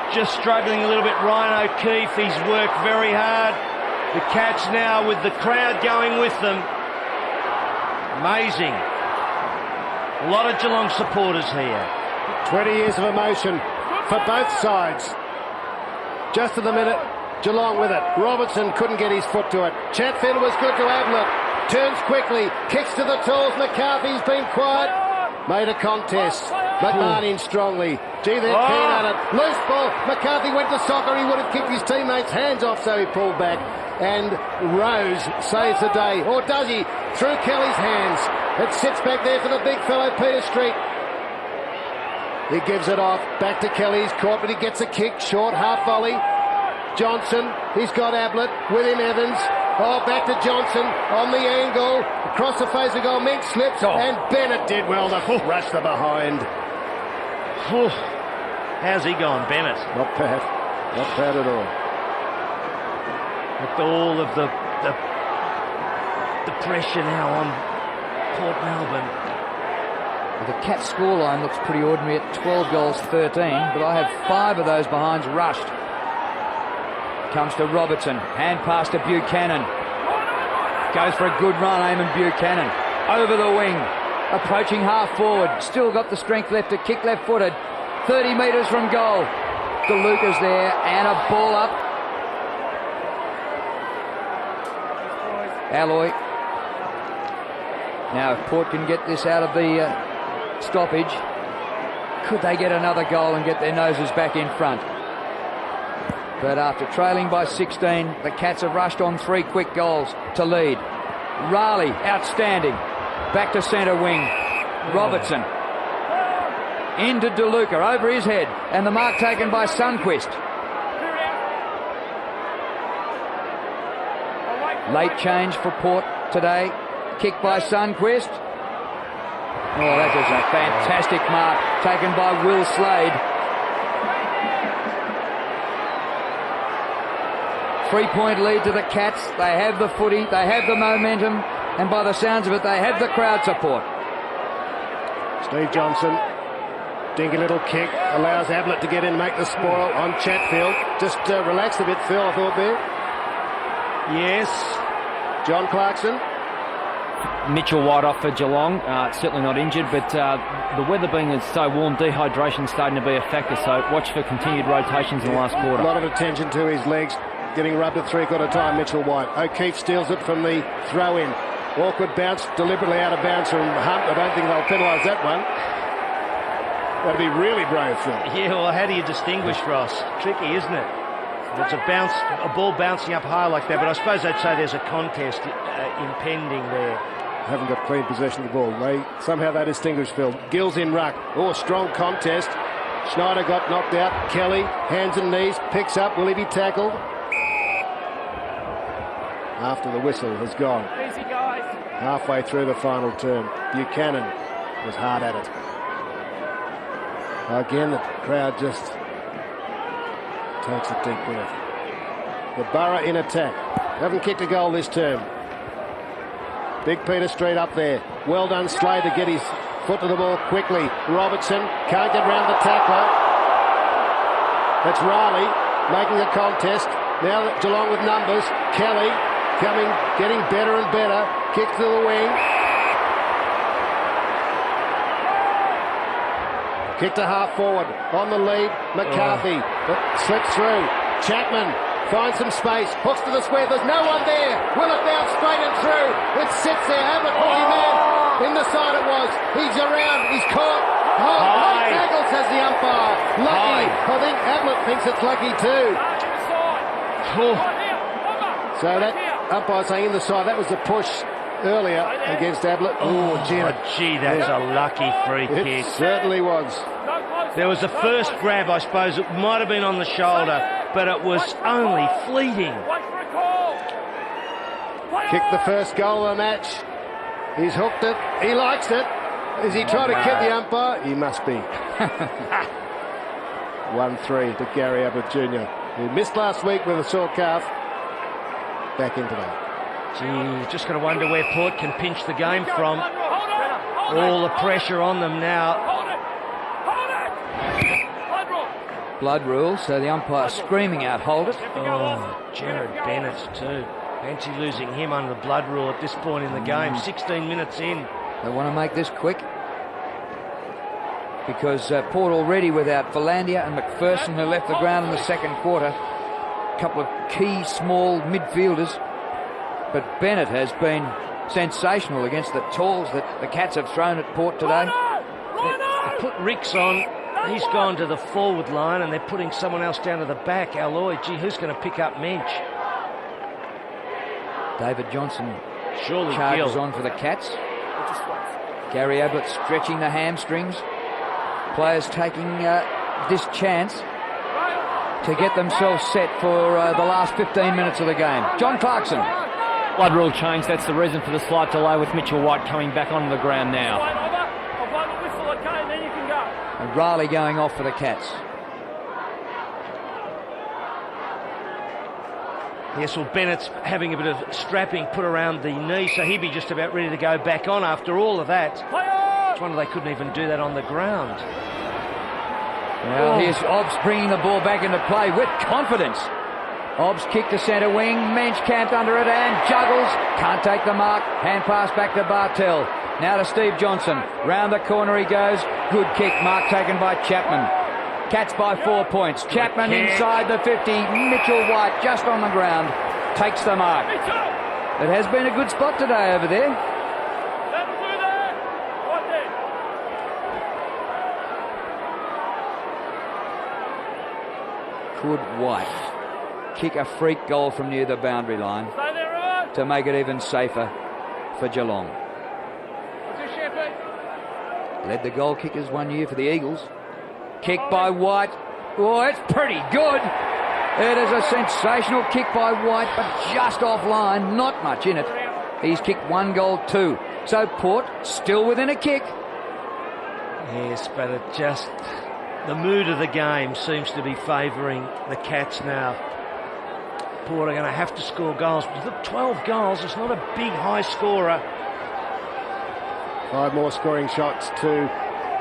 just struggling a little bit. Ryan O'Keefe, he's worked very hard. The Cats now with the crowd going with them. Amazing. A lot of Geelong supporters here. 20 years of emotion for both sides. Just at the minute, Geelong with it. Robertson couldn't get his foot to it. Chatfield was good to Ablett. Turns quickly, kicks to the tools. McCarthy's been quiet. Made a contest. McMahon in strongly. Gee, they're keen at it. Loose ball. McCarthy went to soccer. He would have kicked his teammates' hands off, so he pulled back. And Rose saves the day. Or does he? Through Kelly's hands. It sits back there for the big fellow, Peter Street. He gives it off. Back to Kelly's court, but he gets a kick. Short, half volley. Johnson, he's got Ablett. With him, Evans. Oh, back to Johnson on the angle. Across the face of goal. Mink slips. And Bennett did well to rush the behind. How's he gone, Bennett? Not bad. Not bad at all. With all of the pressure now on Port Melbourne. The Cats scoreline looks pretty ordinary at 12 goals 13, but I have 5 of those behinds rushed. Comes to Robertson, hand pass to Buchanan. Goes for a good run, Eamon Buchanan. Over the wing, approaching half forward. Still got the strength left to kick left-footed. 30 metres from goal. DeLuca's there, and a ball up. Alloy. Now if Port can get this out of the stoppage. Could they get another goal and get their noses back in front? But after trailing by 16, the Cats have rushed on 3 quick goals to lead. Raleigh, outstanding. Back to centre wing. Robertson. Into DeLuca, over his head. And the mark taken by Sundquist. Late change for Port today. Kick by Sundquist. Oh, that is a fantastic mark taken by Will Slade. 3-point lead to the Cats. They have the footy, they have the momentum, and by the sounds of it, they have the crowd support. Steve Johnson, dinky little kick, allows Ablett to get in, make the spoil on Chatfield. Just relaxed a bit, Phil, I thought there. Yes. John Clarkson. Mitchell White off for Geelong, certainly not injured, but the weather being so warm, dehydration starting to be a factor, so watch for continued rotations in the last quarter. A lot of attention to his legs, getting rubbed at 3/4 time, Mitchell White. O'Keefe steals it from the throw-in. Awkward bounce, deliberately out of bounds from Hunt. I don't think they'll penalise that one. That'd be really brave, Phil. Yeah, well, how do you distinguish, Ross? Tricky, isn't it? It's a ball bouncing up high like that, but I suppose I'd say there's a contest impending there. Haven't got clean possession of the ball. Somehow they distinguish, Phil. Gill's in ruck. Oh, strong contest. Schneider got knocked out. Kelly, hands and knees, picks up. Will he be tackled? After the whistle has gone. Easy, guys. Halfway through the final term. Buchanan was hard at it. Again, the crowd just takes a deep breath. The Borough in attack. Haven't kicked a goal this term. Big Peter Street up there. Well done, Slade, to get his foot to the ball quickly. Robertson can't get round the tackler. That's Riley making a contest. Now that Geelong with numbers. Kelly coming, getting better and better. Kick to the wing. Kick to half forward. On the lead, McCarthy. But slips through. Chapman finds some space. Hooks to the square. There's no one there. Will it now straight and through. It sits there. Ablett, man. In the side it was. He's around. He's caught. High tackle, says the umpire. Lucky. I think Ablett thinks it's lucky too. So that umpire saying in the side, that was the push earlier against Ablett. Oh, gee, that's a lucky free kick. It certainly was. There was a first grab, I suppose. It might have been on the shoulder, but it was only fleeting. Kicked the first goal of the match. He's hooked it. He likes it. Is he trying to kid the umpire? He must be. 1-3 to Gary Ablett Jr., who missed last week with a sore calf. Back into that. Gee, just got to wonder where Port can pinch the game from. All the pressure on them now. Blood rule, so the umpire screaming out, hold it. Oh, Jared Bennett too. Fancy losing him under the blood rule at this point in the game. 16 minutes in. They want to make this quick. Because Port already without Philandia and McPherson, who left the ground in the second quarter. A couple of key small midfielders. But Bennett has been sensational against the talls that the Cats have thrown at Port today. They put Ricks on. He's gone to the forward line and they're putting someone else down to the back. Alloy, gee, who's going to pick up Mensch? David Johnson surely charges Gill on for the Cats. Gary Ablett stretching the hamstrings. Players taking this chance to get themselves set for the last 15 minutes of the game. John Clarkson. Blood rule change, that's the reason for the slight delay with Mitchell White coming back onto the ground now. And Riley going off for the Cats. Yes, well, Bennett's having a bit of strapping put around the knee, so he'd be just about ready to go back on after all of that. It's wonder they couldn't even do that on the ground. Well, here's Obbs bringing the ball back into play with confidence. Obbs kick to centre wing. Mensch camped under it and juggles. Can't take the mark. Hand pass back to Bartell. Now to Steve Johnson. Round the corner he goes. Good kick. Mark taken by Chapman. Cats by 4 points. Chapman inside the 50. Mitchell White just on the ground. Takes the mark. It has been a good spot today over there. could White kick a freak goal from near the boundary line to make it even safer for Geelong. Led the goal kickers one year for the Eagles. Kick by White. Oh, it's pretty good. It is a sensational kick by White, but just offline, not much in it. He's kicked 1 goal too. So Port still within a kick. Yes, but it just... the mood of the game seems to be favouring the Cats now. Port are going to have to score goals. Look, 12 goals, it's not a big high scorer. 5 more scoring shots to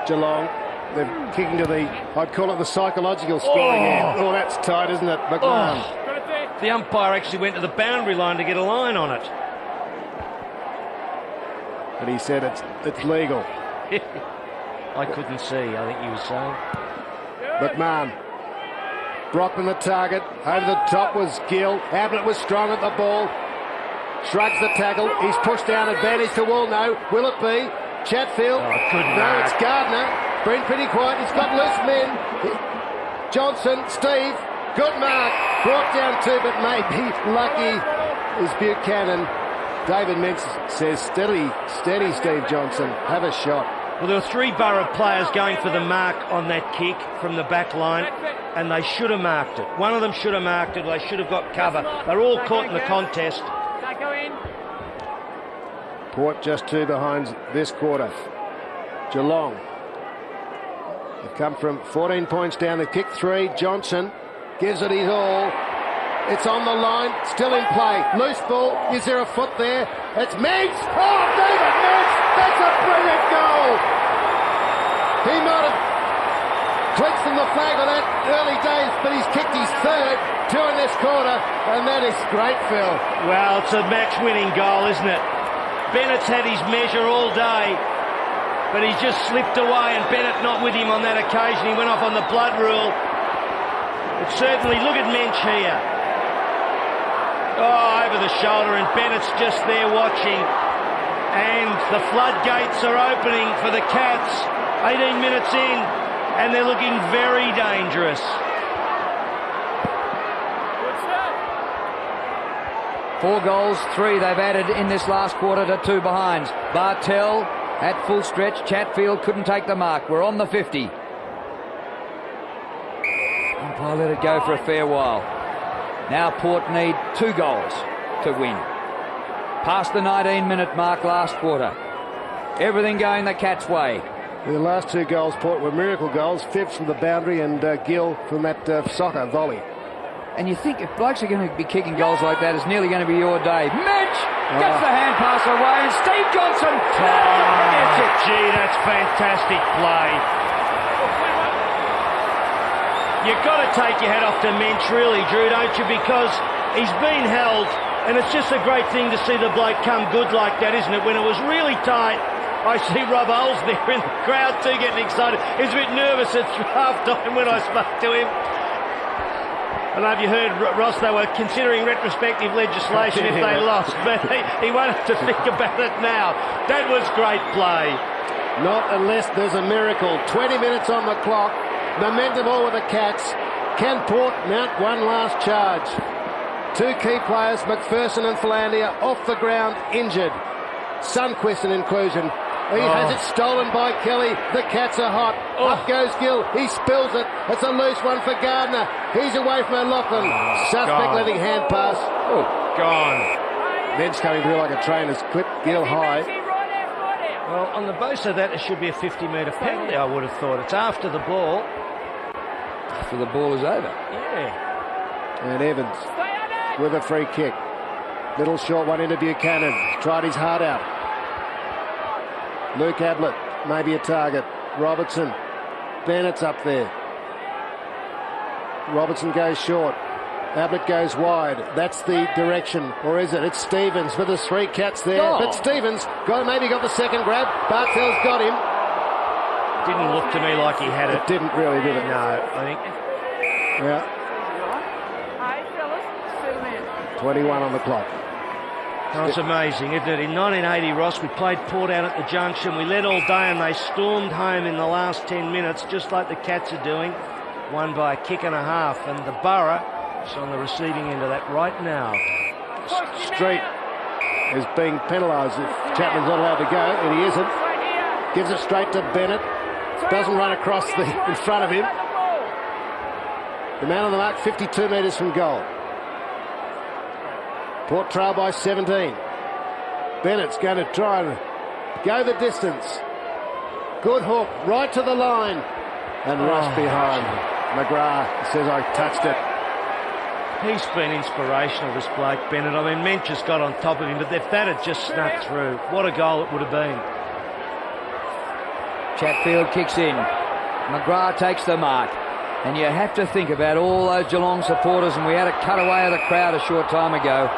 Geelong. They're kicking to the, I'd call it the psychological scoring end. Oh, that's tight, isn't it, McMahon? Oh. The umpire actually went to the boundary line to get a line on it. But he said it's legal. I couldn't see, I think he was saying. McMahon. Brockman the target. Over the top was Gill. Ablett was strong at the ball. Shrugs the tackle. He's pushed down, advantage to Woolno. Will it be? Chatfield. No, it's Gardner. Been pretty quiet. He's got loose men. Johnson, Steve. Good mark. Brought down 2, but maybe lucky is Buchanan. David Mensch says, steady, Steve Johnson. Have a shot. Well, there were 3 Borough players going for the mark on that kick from the back line, and they should have marked it. One of them should have marked it. They should have got cover. They're all caught in the contest. Port just 2 behind this quarter. Geelong. They've come from 14 points down. They've kicked 3. Johnson gives it his all. It's on the line, still in play. Loose ball. Is there a foot there? It's Mensch. Oh, David Mensch. That's a brilliant goal. He might have clinched from the flag of that early days, but he's kicked his 3rd, 2 in this quarter, and that is great, Phil. Well, it's a match-winning goal, isn't it? Bennett's had his measure all day, but he's just slipped away, and Bennett not with him on that occasion. He went off on the blood rule. But certainly, look at Mensch here. Oh, over the shoulder, and Bennett's just there watching. And the floodgates are opening for the Cats. 18 minutes in, and they're looking very dangerous. 4 goals, 3 they've added in this last quarter to 2 behind. Bartell at full stretch. Chatfield couldn't take the mark. We're on the 50. Umpire let it go for a fair while. Now Port need 2 goals to win. Past the 19-minute mark last quarter. Everything going the Cats' way. The last 2 goals, Port, were miracle goals. Phipps from the boundary and Gill from that soccer volley. And you think if blokes are going to be kicking goals like that, it's nearly going to be your day. Mensch gets the hand pass away, and Steve Johnson. Gee, that's fantastic play. You've got to take your hat off to Mensch, really, Drew, don't you? Because he's been held, and it's just a great thing to see the bloke come good like that, isn't it? When it was really tight, I see Rob Oles there in the crowd too getting excited. He's a bit nervous at half-time when I spoke to him. I don't know if you heard, Ross, they were considering retrospective legislation if they lost, but he won't have to think about it now. That was great play. Not unless there's a miracle. 20 minutes on the clock. Momentum all with the Cats. Can Port mount one last charge? 2 key players, McPherson and Philandia, off the ground, injured. Sunquist an inclusion. He has it stolen by Kelly. The Cats are hot. Up goes Gill. He spills it. It's a loose one for Gardner. He's away from O'Loughlin. Suspect letting hand pass. Oh, gone. Mensch coming through like a train has clipped Gill high. Well, on the basis of that, there should be a 50-metre penalty, I would have thought. It's after the ball. After the ball is over. Yeah. And Evans with a free kick. Little short one into Buchanan. Tried his heart out. Luke Ablett, maybe a target. Robertson. Bennett's up there. Robertson goes short. Ablett goes wide. That's the direction. Or is it? It's Stevens with his 3 Cats there. But Stevens maybe got the second grab. Bartell's got him. Didn't look to me like he had it. It didn't really, did it? No, I think. Yeah. 21 on the clock. Oh, it's amazing, isn't it? In 1980, Ross, we played Port out at the Junction. We led all day and they stormed home in the last 10 minutes, just like the Cats are doing. won by a kick and a half, and the Borough is on the receiving end of that right now. Street is being penalised if Chapman's not allowed to go, and he isn't. Gives it straight to Bennett. Doesn't run across in front of him. The man on the mark, 52 metres from goal. Port trail by 17. Bennett's going to try and go the distance. Good hook, right to the line. And Ross behind. McGrath says, I touched it. He's been inspirational, this bloke, Bennett. I mean, Mensch has got on top of him, but if that had just snuck through, what a goal it would have been. Chatfield kicks in. McGrath takes the mark. And you have to think about all those Geelong supporters, and we had a cutaway of the crowd a short time ago.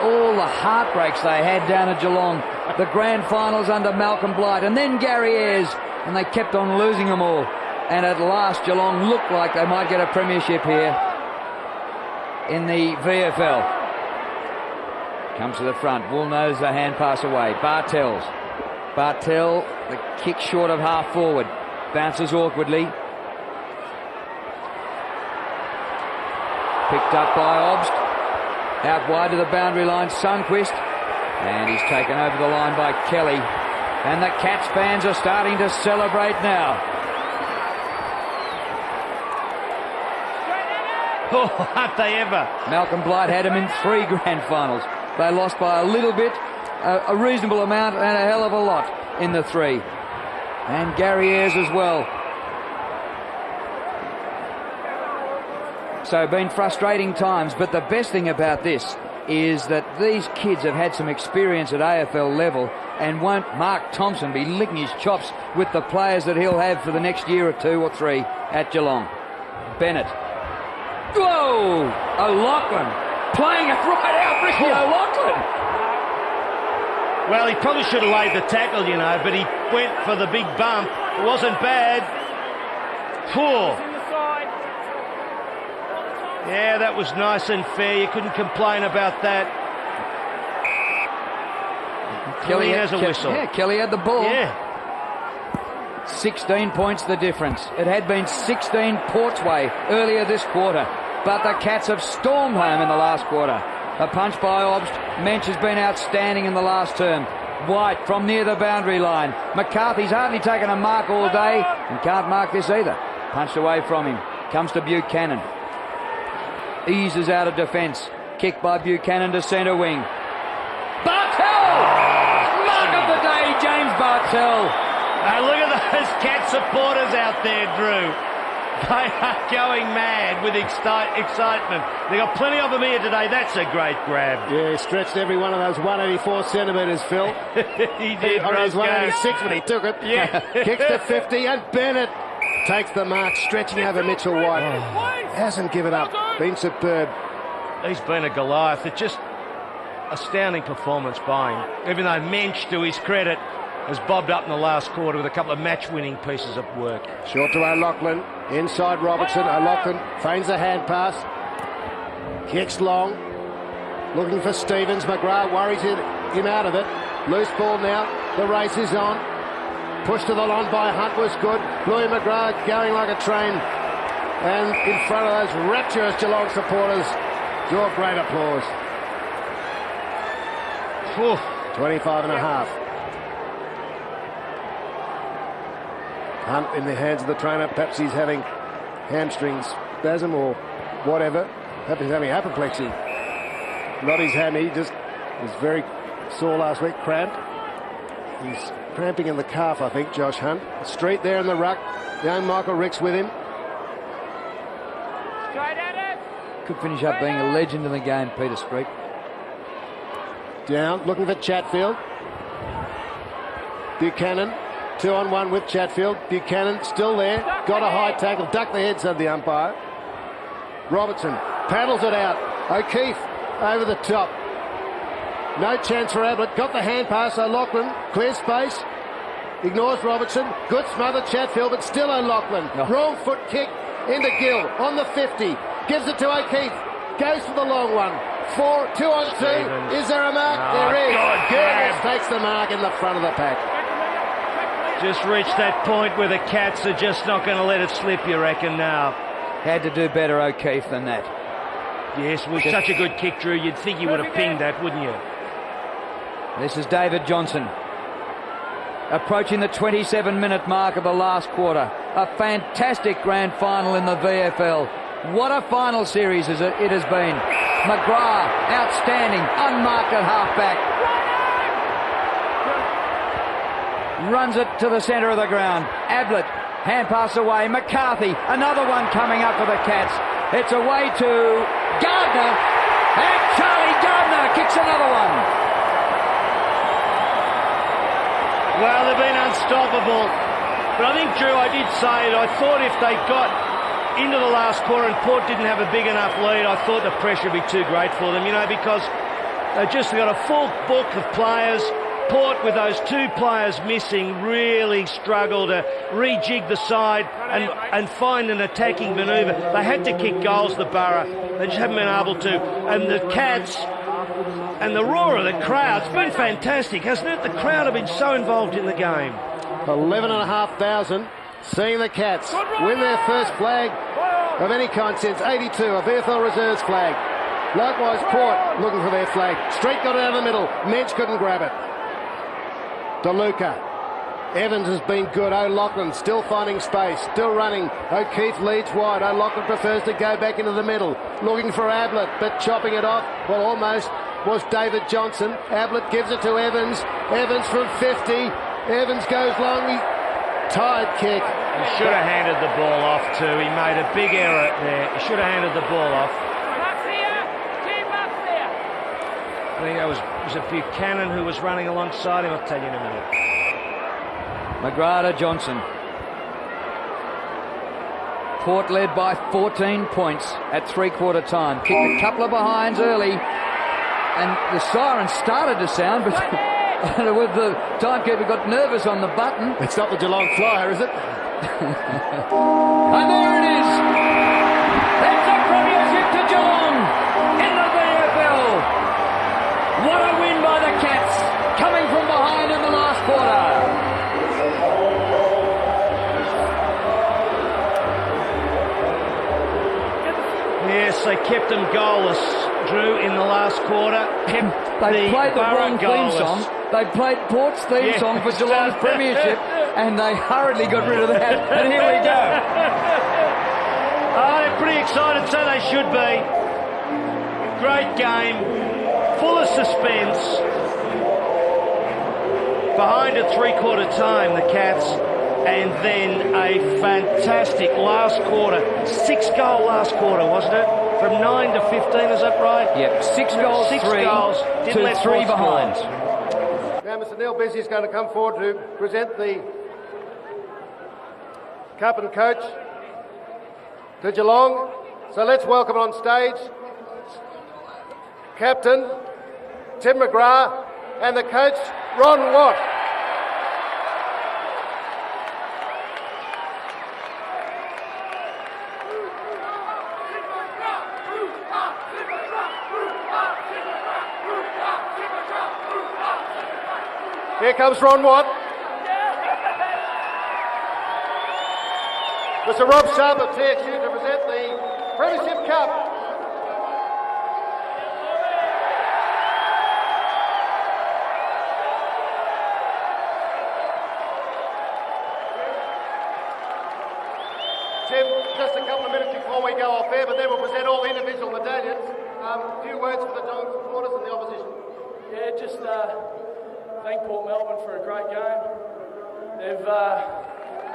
All the heartbreaks they had down at Geelong. The grand finals under Malcolm Blight, and then Gary Ayres, and they kept on losing them all. And at last, Geelong looked like they might get a premiership here in the VFL. Comes to the front. Wool knows the hand pass away. Bartell, the kick short of half forward. Bounces awkwardly. Picked up by Obst. Out wide to the boundary line, Sundquist. And he's taken over the line by Kelly. And the Cats fans are starting to celebrate now. Oh, aren't they ever? Malcolm Blight had him in 3 grand finals. They lost by a little bit, a reasonable amount, and a hell of a lot in the 3. And Gary Ayres as well. So been frustrating times, but the best thing about this is that these kids have had some experience at AFL level, and won't Mark Thompson be licking his chops with the players that he'll have for the next year or 2 or 3 at Geelong. Bennett. Whoa! O'Loughlin playing it right out, Ricky O'Loughlin. Well, he probably should have laid the tackle, you know, but he went for the big bump. It wasn't bad. Poor. Yeah, that was nice and fair. You couldn't complain about that. Kelly has a whistle. Yeah, Kelly had the ball. Yeah. 16 points the difference. It had been 16 Port's way earlier this quarter, but the Cats have stormed home in the last quarter. A punch by Obst. Mensch has been outstanding in the last term. White from near the boundary line. McCarthy's hardly taken a mark all day and can't mark this either. Punched away from him. Comes to Buchanan. Eases out of defence. Kick by Buchanan to centre wing. Bartell! Mark of the day, James Bartell. Look at those Cat supporters out there, Drew. They are going mad with excitement. They've got plenty of them here today. That's a great grab. Yeah, he stretched every one of those 184 centimetres, Phil. He did. On his 186 when he took it. Yeah. Kicks to 50, and Bennett takes the mark, stretching over Mitchell White. Hasn't given up. Been superb. He's been a Goliath. It's just astounding performance by him. Even though Mensch, to his credit, has bobbed up in the last quarter with a couple of match-winning pieces of work. Short to O'Loughlin. Inside Robertson. O'Loughlin feigns a hand pass. Kicks long. Looking for Stevens. McGrath worries him out of it. Loose ball now. The race is on. Push to the line by Hunt was good. Louis McGrath going like a train. And in front of those rapturous Geelong supporters, draw great applause. 25 and a half. Hunt in the hands of the trainer. Perhaps he's having hamstring spasm or whatever. Perhaps he's having apoplexy. Not his hammy, just was very sore last week, cramped. He's cramping in the calf, I think, Josh Hunt. Street there in the ruck. Young Michael Ricks with him. Could finish up being a legend in the game, Peter Street. Down, looking for Chatfield. Buchanan, 2-on-1 with Chatfield. Buchanan still there. Got a high tackle. Duck the head, said the umpire. Robertson paddles it out. O'Keefe over the top. No chance for Ablett. Got the hand pass. O'Loughlin clears space. Ignores Robertson. Good smother Chatfield, but still O'Loughlin. No. Wrong foot kick into Gill on the 50. Gives it to O'Keefe. Goes for the long one. 2-on-2. Stevens. Is there a mark? Oh, there is. God, Gill takes the mark in the front of the pack. Just reached that point where the Cats are just not going to let it slip, you reckon, now. Had to do better, O'Keefe, than that. Yes, with such a good kick, Drew, you'd think he would have pinged that, wouldn't you? This is David Johnson. Approaching the 27-minute mark of the last quarter. A fantastic grand final in the VFL. What a final series it has been. McGrath, outstanding, unmarked at half-back. Runs it to the centre of the ground. Ablett, hand pass away. McCarthy, another one coming up for the Cats. It's away to Gardner, and Charlie Gardner kicks another one. Well, they've been unstoppable. But I think, Drew, I did say it. I thought if they got into the last quarter and Port didn't have a big enough lead, I thought the pressure would be too great for them, because they've just got a full book of players. Port, with those two players missing, really struggled to rejig the side and find an attacking manoeuvre. They had to kick goals, the Borough. They just haven't been able to. And the Cats and the roar of the crowd, it's been fantastic, hasn't it? The crowd have been so involved in the game. 11,500 seeing the Cats win their first flag of any kind since 82, a VFL Reserves flag. Likewise, Port looking for their flag. Street got it out of the middle. Mensch couldn't grab it. DeLuca. Evans has been good. O'Loughlin still finding space, still running. O'Keefe leads wide. O'Loughlin prefers to go back into the middle. Looking for Ablett, but chopping it off, well, almost, was David Johnson. Ablett gives it to Evans. Evans from 50. Evans goes long. Tired kick. He should have handed the ball off too. He made a big error there. He should have handed the ball off. I think that was it Buchanan who was running alongside him. I'll tell you in a minute. McGrath, Johnson. Port led by 14 points at three-quarter time. Kicked a couple of behinds early, and the siren started to sound, but with the timekeeper got nervous on the button. It's not the Geelong Flyer, is it? And there it is. That's a premiership to Geelong in the VFL. What a win by the Cats, coming from behind in the last quarter. Yes, they kept them goalless, Drew, in the last quarter. They played the wrong theme song. They played Port's theme song for Geelong's premiership, and they hurriedly got rid of that. And here we go. Oh, they're pretty excited, so they should be. Great game, full of suspense. Behind at three-quarter time, the Cats, and then a fantastic last quarter. 6-goal last quarter, wasn't it? From 9 to 15, is that right? Yep, 6 goals, 6 three goals, didn't let 3 Port behind. score. Now Mr Neil Busy is going to come forward to present the cup and coach to Geelong. So let's welcome on stage Captain Tim McGrath and the coach Ron Watt. Here comes Ron Watt. Mr Rob Sharp of TXU to present the Premiership Cup. Tim, just a couple of minutes before we go off air, but then we'll present all the individual medallions. A few words for the Geelong supporters and the opposition. Yeah, just thank Port Melbourne for a great game. They've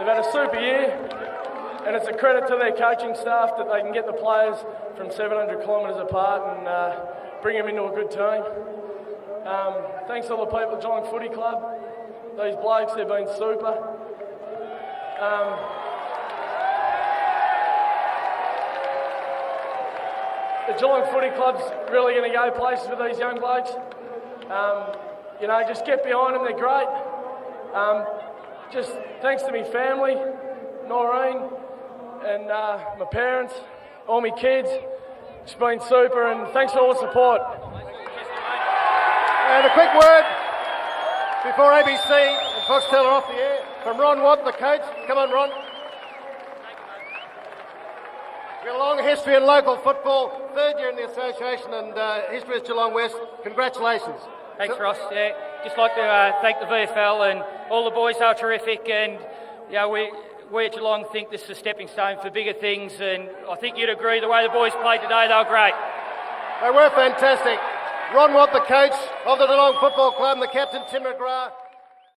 had a super year, and it's a credit to their coaching staff that they can get the players from 700 kilometres apart and bring them into a good team. Thanks to all the people at Geelong Footy Club. These blokes, they've been super. The Geelong Footy Club's really going to go places with these young blokes. Just get behind them, they're great. Just thanks to my family, Noreen, and my parents, all my kids. It's been super, and thanks for all the support. And a quick word before ABC and Foxtel are off the air from Ron Watt, the coach. Come on, Ron. We've got a long history in local football, third year in the association, and history as Geelong West. Congratulations. Thanks, Ross. Yeah, just like to thank the VFL and all the boys. They were terrific, and we at Geelong think this is a stepping stone for bigger things, and I think you'd agree the way the boys played today, they were great. They were fantastic. Ron Watt, the coach of the Geelong Football Club, and the captain, Tim McGrath.